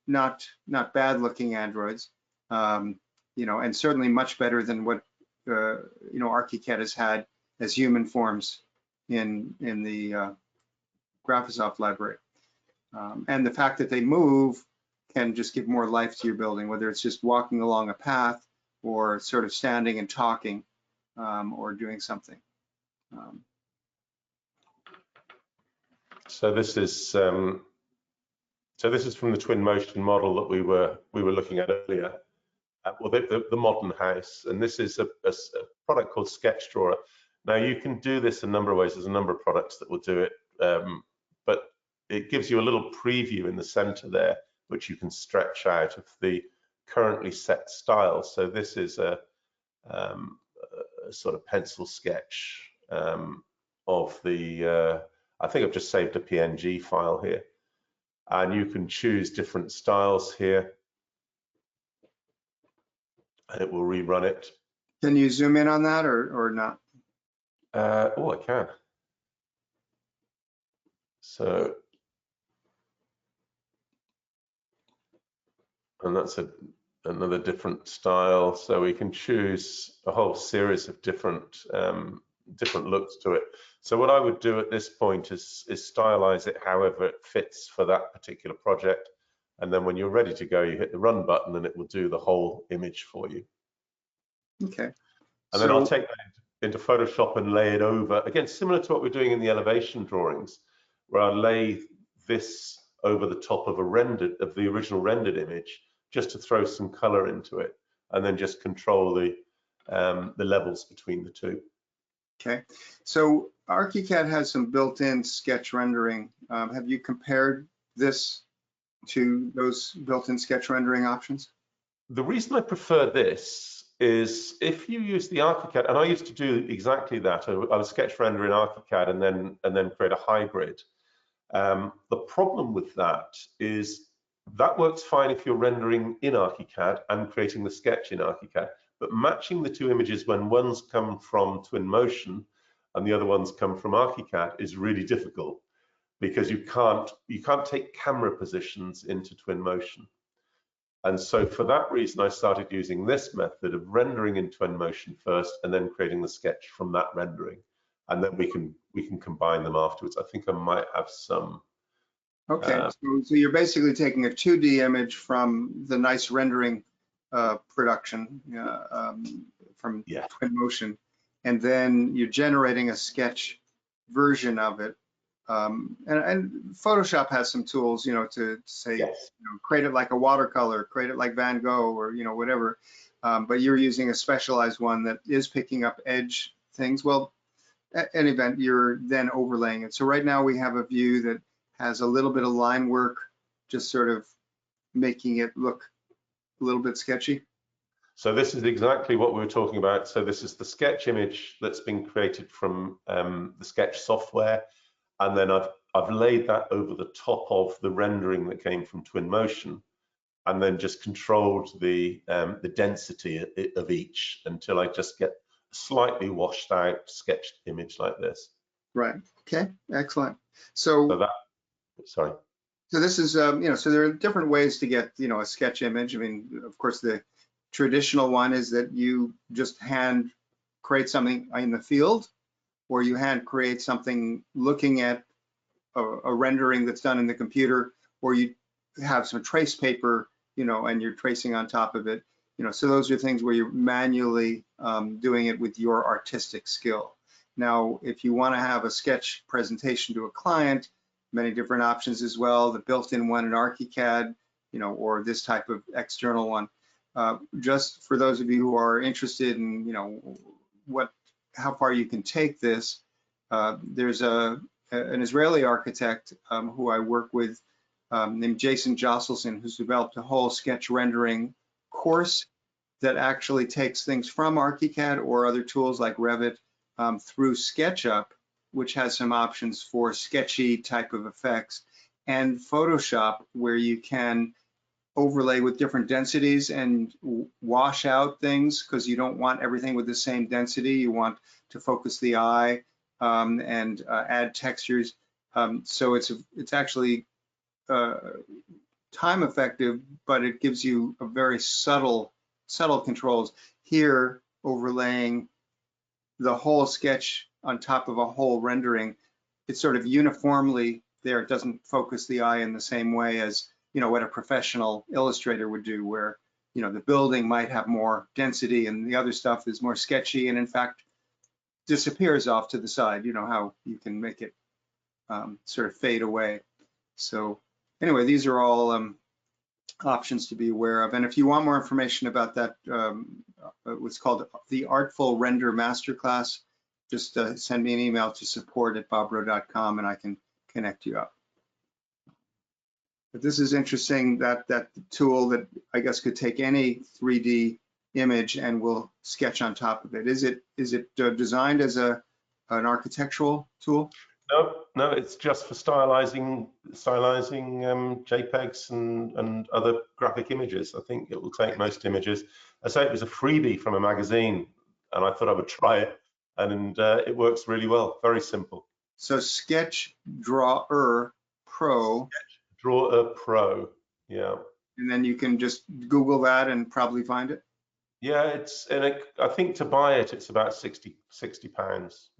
not bad looking androids. And certainly much better than what Archicad has had as human forms in the Graphisoft library. And the fact that they move can just give more life to your building, whether it's just walking along a path or sort of standing and talking. Or doing something. So this is from the Twinmotion model that we were looking at earlier. Well, the modern house, and this is a product called Sketch Drawer. Now you can do this a number of ways. There's a number of products that will do it, but it gives you a little preview in the center there, which you can stretch out of the currently set style. So this is a sort of pencil sketch of the, I think I've just saved a PNG file here, and you can choose different styles here, and it will rerun it. Can you zoom in on that or not? Oh, I can. So, and that's another different style, so we can choose a whole series of different looks to it. So what I would do at this point is stylize it however it fits for that particular project, and then when you're ready to go, you hit the run button and it will do the whole image for you. Okay. And then I'll take that into Photoshop and lay it over, again similar to what we're doing in the elevation drawings, where I lay this over the top of the original rendered image, just to throw some color into it, and then just control the levels between the two. Okay, so Archicad has some built-in sketch rendering. Have you compared this to those built-in sketch rendering options? The reason I prefer this is if you use the Archicad, and I used to do exactly that. I would sketch render in Archicad and then create a hybrid. The problem with that is that works fine if you're rendering in Archicad and creating the sketch in Archicad, but matching the two images when one's come from Twinmotion and the other one's come from Archicad is really difficult, because you can't take camera positions into Twinmotion. And so for that reason, I started using this method of rendering in Twinmotion first and then creating the sketch from that rendering, and then we can combine them afterwards. I think I might have some. Okay, so you're basically taking a 2D image from the nice rendering production from Yeah. Twinmotion, and then you're generating a sketch version of it. And Photoshop has some tools, to say, Yes. create it like a watercolor, create it like Van Gogh, or whatever. But you're using a specialized one that is picking up edge things. Well, at any event, you're then overlaying it. So right now we have a view that has a little bit of line work, just sort of making it look a little bit sketchy. So this is exactly what we were talking about. So this is the sketch image that's been created from the sketch software, and then I've laid that over the top of the rendering that came from Twinmotion, and then just controlled the density of each until I just get a slightly washed out sketched image like this. Right. Okay. Excellent. So that, sorry. So this is, so there are different ways to get, a sketch image. I mean, of course, the traditional one is that you just hand create something in the field, or you hand create something looking at a rendering that's done in the computer, or you have some trace paper, and you're tracing on top of it. So those are things where you're manually doing it with your artistic skill. Now, if you want to have a sketch presentation to a client, many different options as well. The built-in one in Archicad, or this type of external one. Just for those of you who are interested in, how far you can take this, there's an Israeli architect who I work with named Jason Josselson, who's developed a whole sketch rendering course that actually takes things from Archicad or other tools like Revit through SketchUp, which has some options for sketchy type of effects, and Photoshop, where you can overlay with different densities and wash out things, because you don't want everything with the same density. You want to focus the eye and add textures. So it's actually time effective, but it gives you a very subtle controls. Here, overlaying the whole sketch on top of a whole rendering, it's sort of uniformly there. It doesn't focus the eye in the same way as, what a professional illustrator would do, where, the building might have more density and the other stuff is more sketchy and in fact disappears off to the side. How you can make it sort of fade away. So anyway, these are all options to be aware of. And if you want more information about that, what's called the Artful Render Masterclass, just send me an email to support@bobrow.com and I can connect you up. But this is interesting, that tool that I guess could take any 3D image and will sketch on top of it. Is it designed as an architectural tool? No, it's just for stylizing JPEGs and other graphic images. I think it will take most images. I say it was a freebie from a magazine, and I thought I would try it, and it works really well. Very simple. So Sketch Drawer Pro. Drawer Pro, yeah. And then you can just Google that and probably find it. Yeah, I think to buy it, it's about 60 pounds,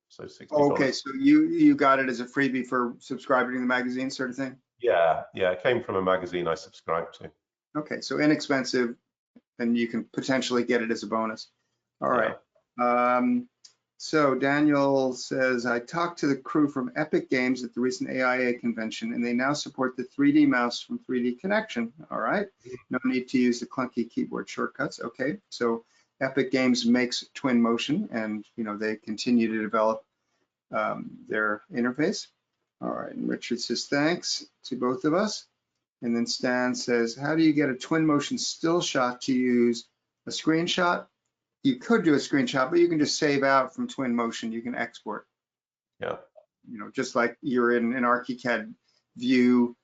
so $60. Okay, so you got it as a freebie for subscribing to the magazine sort of thing? Yeah, it came from a magazine I subscribed to. Okay, so inexpensive, and you can potentially get it as a bonus. All right. So Daniel says, I talked to the crew from Epic Games at the recent AIA convention, and they now support the 3D mouse from 3D Connection. All right. No need to use the clunky keyboard shortcuts. Okay. So Epic Games makes Twinmotion, and they continue to develop their interface. All right. And Richard says, thanks to both of us. And then Stan says, how do you get a Twinmotion still shot to use a screenshot? You could do a screenshot, but you can just save out from Twinmotion. You can export. Yeah. Just like you're in an Archicad view,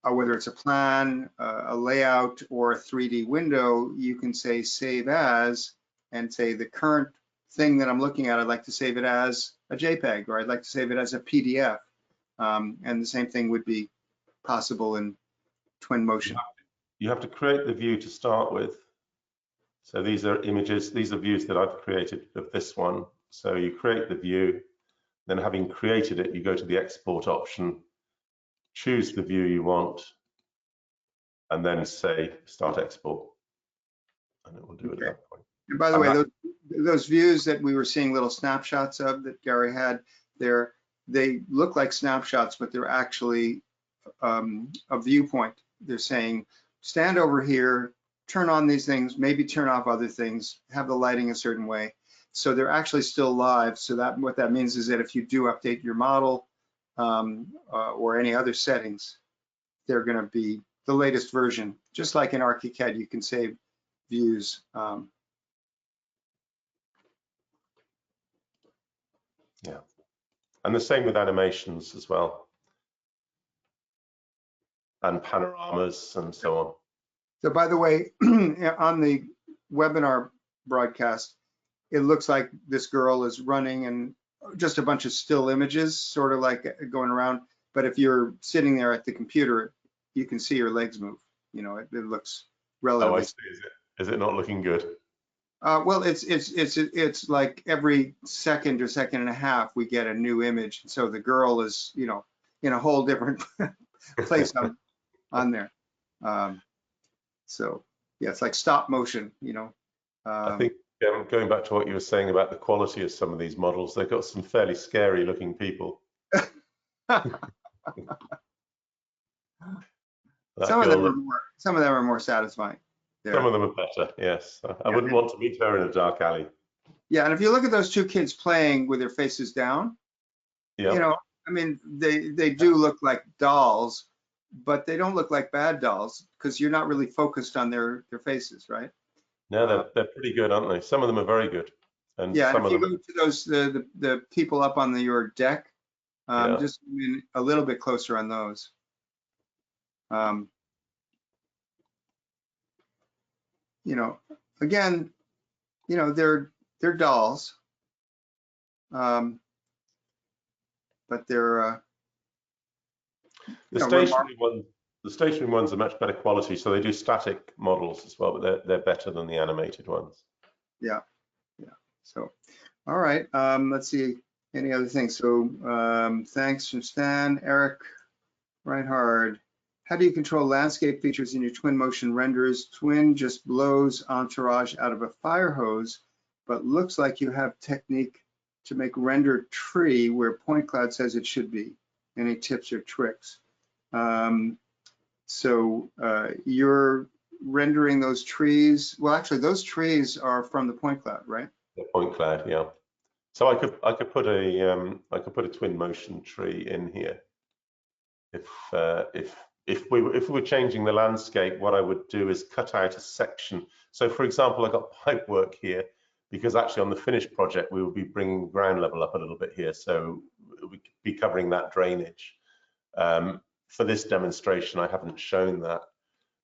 whether it's a plan, a layout, or a 3D window, you can say save as, and say the current thing that I'm looking at, I'd like to save it as a JPEG, or I'd like to save it as a PDF. And the same thing would be possible in Twinmotion. You have to create the view to start with. So these are images, these are views that I've created of this one. So you create the view, then having created it, you go to the export option, choose the view you want, and then say start export. and it will do it at Okay. that point. And by the And way, that- those views that we were seeing little snapshots of that Gary had there, they look like snapshots, but they're actually a viewpoint. They're saying, stand over here, turn on these things, maybe turn off other things, have the lighting a certain way. So they're actually still live. So that what that means is that if you do update your model or any other settings, they're going to be the latest version. Just like in Archicad, you can save views. Yeah, and the same with animations as well, and panoramas and so on. So by the way, on the webinar broadcast, it looks like this girl is running and just a bunch of still images, sort of like going around. But if you're sitting there at the computer, you can see her legs move. You know, it looks relatively. Oh, I see. Is it not looking good? Well, it's like every second or second and a half we get a new image. So the girl is, you know, in a whole different place on there. So yeah, it's like stop motion, you know. I think going back to what you were saying about the quality of some of these models, they've got some fairly scary looking people. Some of them are more satisfying. Some of them are better, yes. I wouldn't want to meet her in a dark alley. Yeah, and if you look at those two kids playing with their faces down, Yeah. you know, I mean, they do look like dolls, but they don't look like bad dolls because you're not really focused on their faces, right? No, they're pretty good, aren't they? Some of them are very good, and Yeah, some and if of you them. go to those the people up on your deck, Yeah. just a little bit closer on those. You know, again, you know, they're dolls, but they're The stationary ones are much better quality, so they do static models as well, but they're better than the animated ones. Yeah. So, all right. Let's see any other things. So, thanks from Stan, Eric, Reinhard. How do you control landscape features in your Twinmotion renders? Twin just blows entourage out of a fire hose, but looks like you have technique to make render tree where point cloud says it should be. Any tips or tricks? So you're rendering those trees. Well, actually, those trees are from the point cloud, right? The point cloud, yeah. So I could put a Twinmotion tree in here. If we were changing the landscape, what I would do is cut out a section. So for example, I got pipe work here because actually on the finished project we will be bringing ground level up a little bit here, so we could be covering that drainage. For this demonstration, I haven't shown that.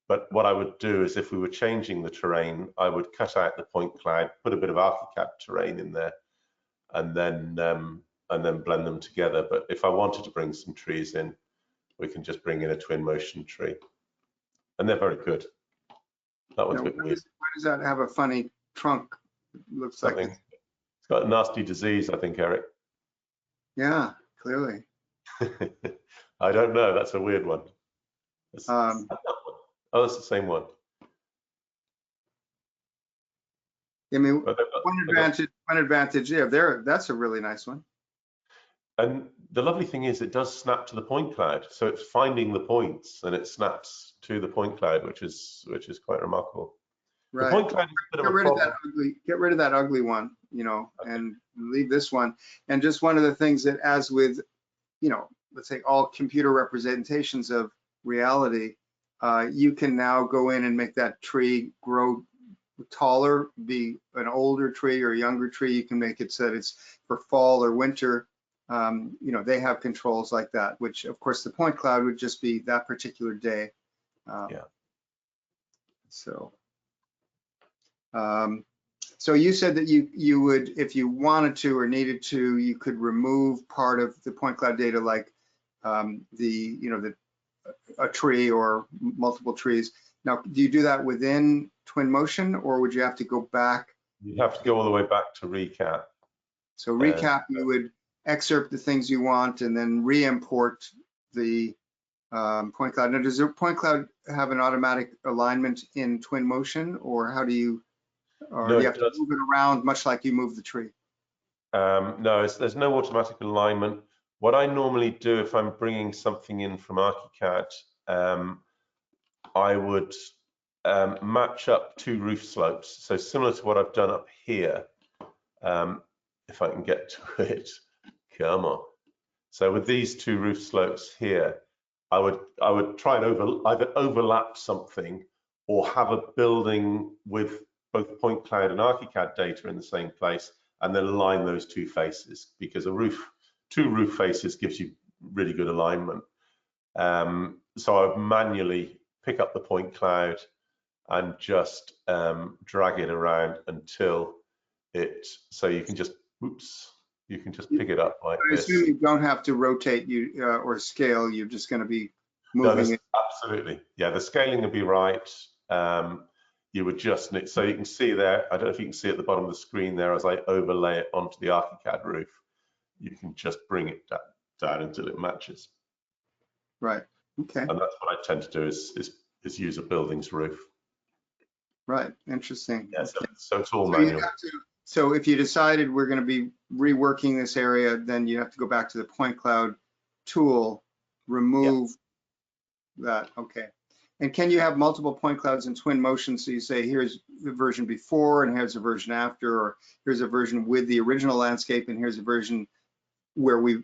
But what I would do is if we were changing the terrain, I would cut out the point cloud, put a bit of Archicad terrain in there, and then blend them together. But if I wanted to bring some trees in, we can just bring in a Twinmotion tree. And they're very good. That one's a bit weird. Why does that have a funny trunk? It looks Something. like It's got a nasty disease, I think, Eric. Yeah, clearly. I don't know. That's a weird one. Oh, that's the same one. I mean, one advantage. Yeah, that's a really nice one. And the lovely thing is it does snap to the point cloud. So it's finding the points and it snaps to the point cloud, which is quite remarkable. Right. The point cloud is a bit of a problem. Get rid of that ugly one, you know, and leave this one. And just one of the things that, as with, you know, let's say all computer representations of reality, you can now go in and make that tree grow taller, be an older tree or a younger tree. You can make it so that it's for fall or winter. You know, they have controls like that, which of course the point cloud would just be that particular day. Yeah. So you said that you would, if you wanted to or needed to, you could remove part of the point cloud data, like a tree or multiple trees. Now, do you do that within Twinmotion, or would you have to go back? You have to go all the way back to recap. So recap, you would excerpt the things you want and then re-import the point cloud. Now, does the point cloud have an automatic alignment in Twinmotion, or how do you or No, you it have to does. move it around much like you move the tree? No, there's no automatic alignment. What I normally do if I'm bringing something in from Archicad, I would match up two roof slopes. So similar to what I've done up here, if I can get to it, come on. So with these two roof slopes here, I would try and either overlap something or have a building with both point cloud and Archicad data in the same place, and then align those two faces, because two roof faces gives you really good alignment. So I would manually pick up the point cloud and just drag it around until so you can just, you can just pick it up like I this. assume you don't have to rotate or scale, you're just going to be moving it. Absolutely, yeah, the scaling will be right. You would just need, so you can see there, I don't know if you can see at the bottom of the screen there, as I overlay it onto the Archicad roof, you can just bring it down until it matches. Right, okay. And that's what I tend to do is use a building's roof. Right, interesting. Yeah, Okay. so it's all So you manual. have to, so if you decided we're going to be reworking this area, then you have to go back to the point cloud tool, remove that. Okay. And can you have multiple point clouds in Twinmotion? So you say, here's the version before and here's a version after, or here's a version with the original landscape and here's a version where we've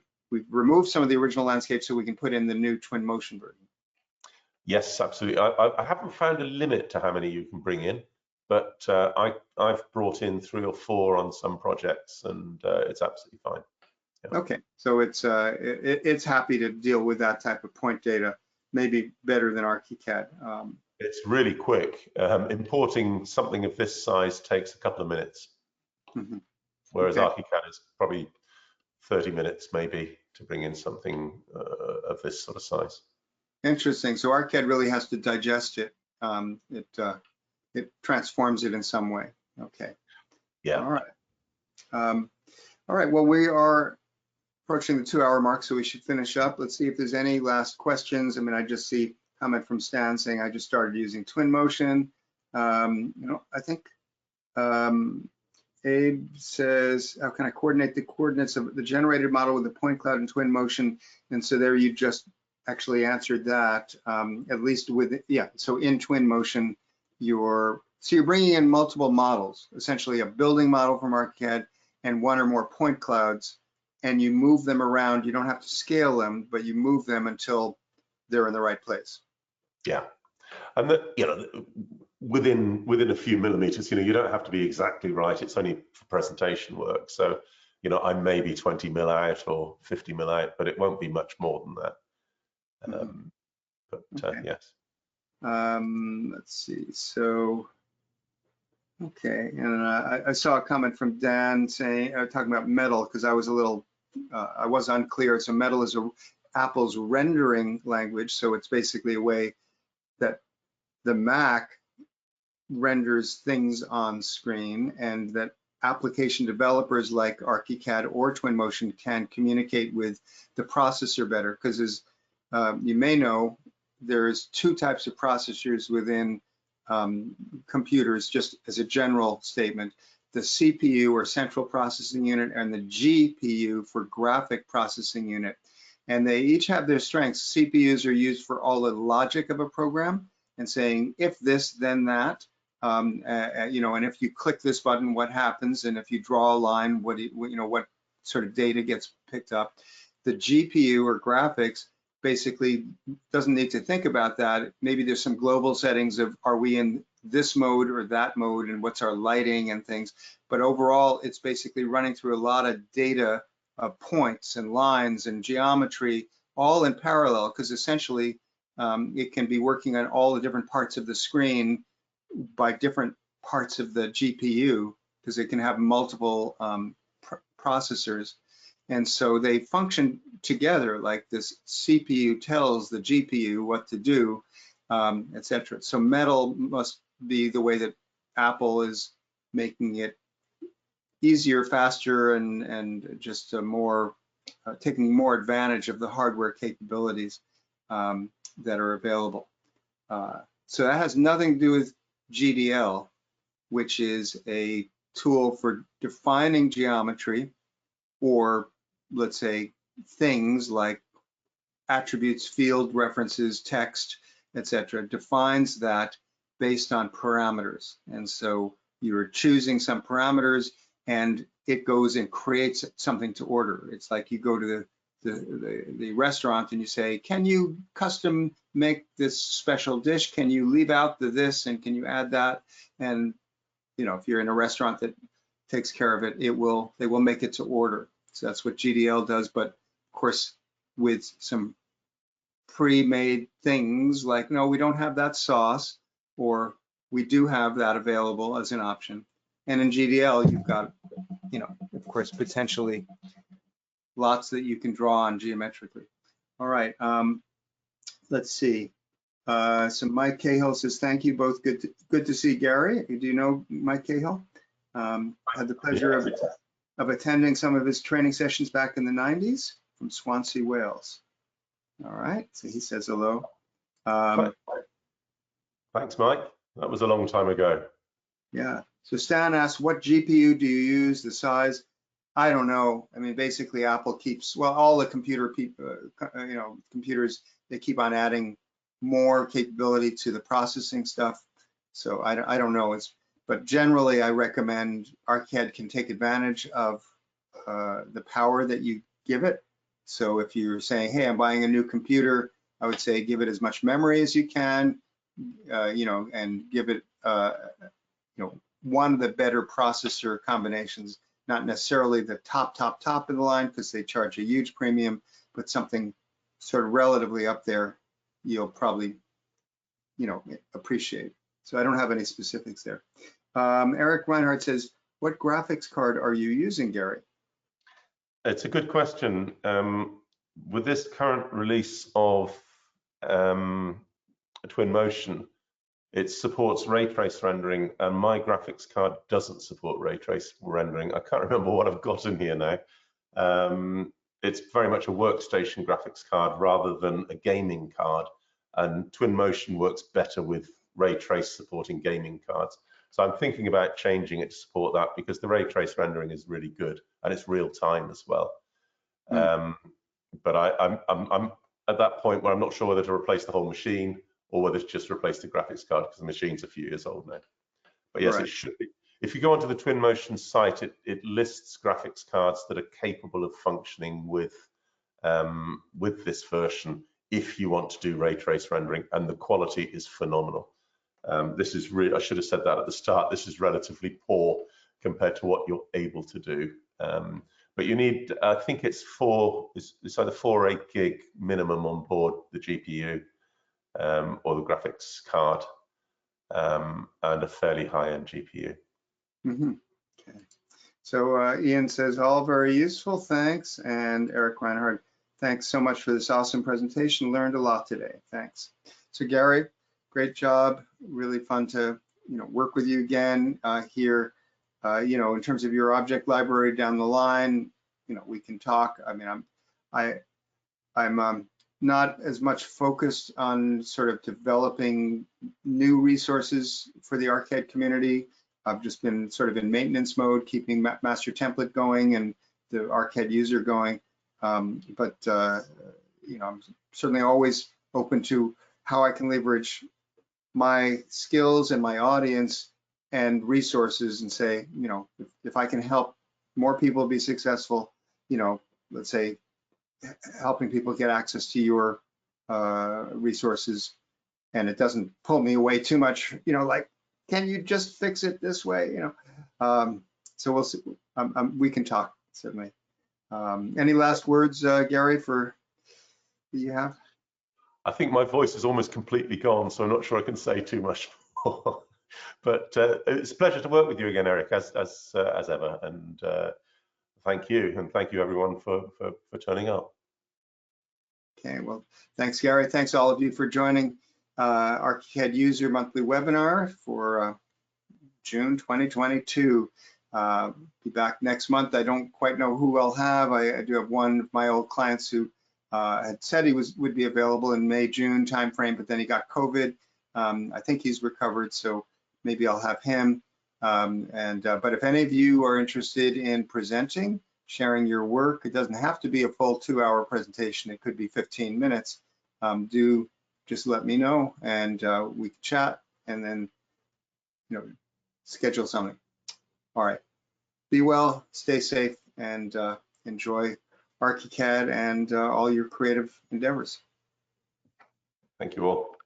removed some of the original landscape so we can put in the new Twinmotion version. Yes, absolutely. I haven't found a limit to how many you can bring in, but I've brought in 3 or 4 on some projects, and it's absolutely fine. Yeah. Okay, so it's happy to deal with that type of point data, maybe better than Archicad. It's really quick. Importing something of this size takes a couple of minutes, whereas Archicad is probably 30 minutes maybe to bring in something of this sort of size. Interesting. So Archicad really has to digest it. It transforms it in some way. Okay. Yeah. All right. All right. Well, we are approaching the 2-hour mark, so we should finish up. Let's see if there's any last questions. I mean, I just see a comment from Stan saying I just started using Twinmotion. You know, I think Abe says, how can I coordinate the coordinates of the generated model with the point cloud in Twinmotion? And so there you just actually answered that, at least with, yeah, so in Twinmotion, you're bringing in multiple models, essentially a building model from Archicad and 1 or more point clouds, and you move them around. You don't have to scale them, but you move them until they're in the right place. Yeah, and you know, within a few millimeters, you know, you don't have to be exactly right. It's only for presentation work. So, you know, I may be 20 mil out or 50 mil out, but it won't be much more than that. Yes. Let's see. So, okay, and I saw a comment from Dan saying, talking about metal, because I was a little, I was unclear. So metal is Apple's rendering language. So it's basically a way that the Mac renders things on screen, and that application developers like Archicad or Twinmotion can communicate with the processor better, because as you may know, there's 2 types of processors within computers, just as a general statement: the CPU or central processing unit and the GPU for graphic processing unit. And they each have their strengths. CPUs are used for all the logic of a program and saying, if this, then that. You know, and if you click this button, what happens? And if you draw a line, what sort of data gets picked up? The GPU or graphics basically doesn't need to think about that. Maybe there's some global settings of, are we in this mode or that mode, and what's our lighting and things. But overall, it's basically running through a lot of data, points and lines and geometry, all in parallel, because essentially it can be working on all the different parts of the screen by different parts of the GPU, because it can have multiple processors. And so they function together, like this CPU tells the GPU what to do, etc. So metal must be the way that Apple is making it easier, faster, and just more taking more advantage of the hardware capabilities that are available. So that has nothing to do with GDL. which is a tool for defining geometry, or let's say things like attributes, field references, text, etc., defines that based on parameters. And so you're choosing some parameters and it goes and creates something to order. It's like you go to the restaurant and you say, can you custom make this special dish? Can you leave out the this and can you add that? And you know, if you're in a restaurant that takes care of it, they will make it to order. So that's what GDL does, but of course with some pre-made things like, no, we don't have that sauce, or we do have that available as an option. And in GDL, you've got, you know, of course, potentially lots that you can draw on geometrically. All right, let's see. So Mike Cahill says, thank you both. Good to see Gary. Do you know Mike Cahill? Had the pleasure of attending some of his training sessions back in the 90s from Swansea, Wales. All right, so he says hello. Thanks, Mike. That was a long time ago. Yeah, so Stan asks, what GPU do you use, the size? I don't know. I mean, basically Apple keeps, well, all the computers, they keep on adding more capability to the processing stuff. So I don't know, but generally I recommend Archicad can take advantage of the power that you give it. So if you're saying, hey, I'm buying a new computer, I would say give it as much memory as you can, you know, and give it, you know, one of the better processor combinations, not necessarily the top of the line because they charge a huge premium, but something sort of relatively up there, you'll probably, you know, appreciate. So I don't have any specifics there. Eric Reinhardt says, what graphics card are you using, Gary? It's a good question. With this current release of Twinmotion, it supports ray trace rendering, and my graphics card doesn't support ray trace rendering. I can't remember what I've got in here now. It's very much a workstation graphics card rather than a gaming card, and Twinmotion works better with ray trace supporting gaming cards. So I'm thinking about changing it to support that because the ray trace rendering is really good and it's real time as well. But I'm at that point where I'm not sure whether to replace the whole machine or whether to just replace the graphics card because the machine's a few years old now. But yes, right. It should be. If you go onto the Twinmotion site, it lists graphics cards that are capable of functioning with this version if you want to do ray trace rendering, and the quality is phenomenal. This is really, I should have said that at the start, this is relatively poor compared to what you're able to do. But you need, I think it's either 4 or 8 gig minimum on board the GPU or the graphics card, and a fairly high-end GPU. Okay. So Ian says, all very useful, thanks. And Eric Reinhardt, thanks so much for this awesome presentation. Learned a lot today, thanks. So Gary, great job, really fun to work with you again here. In terms of your object library down the line, we can talk. I mean, I'm not as much focused on sort of developing new resources for the Archicad community. I've just been sort of in maintenance mode, keeping master template going and the Archicad user going. I'm certainly always open to how I can leverage my skills and my audience and resources and say, if I can help more people be successful, let's say helping people get access to your resources, and it doesn't pull me away too much, like, can you just fix it this way, so we'll see. We can talk, certainly. Any last words, Gary, that you have? I think my voice is almost completely gone, so I'm not sure I can say too much more. But it's a pleasure to work with you again, Eric, as ever. And thank you, and thank you everyone for turning up. Okay, well, thanks, Gary. Thanks all of you for joining Archicad User Monthly Webinar for June 2022. Be back next month. I don't quite know who I'll have. I do have one of my old clients who had said he would be available in May, June timeframe, but then he got COVID. I think he's recovered, so maybe I'll have him. But if any of you are interested in presenting, sharing your work, it doesn't have to be a full 2-hour presentation. It could be 15 minutes. Do just let me know, and we can chat, and then schedule something. All right. Be well, stay safe, and enjoy Archicad and all your creative endeavors. Thank you all.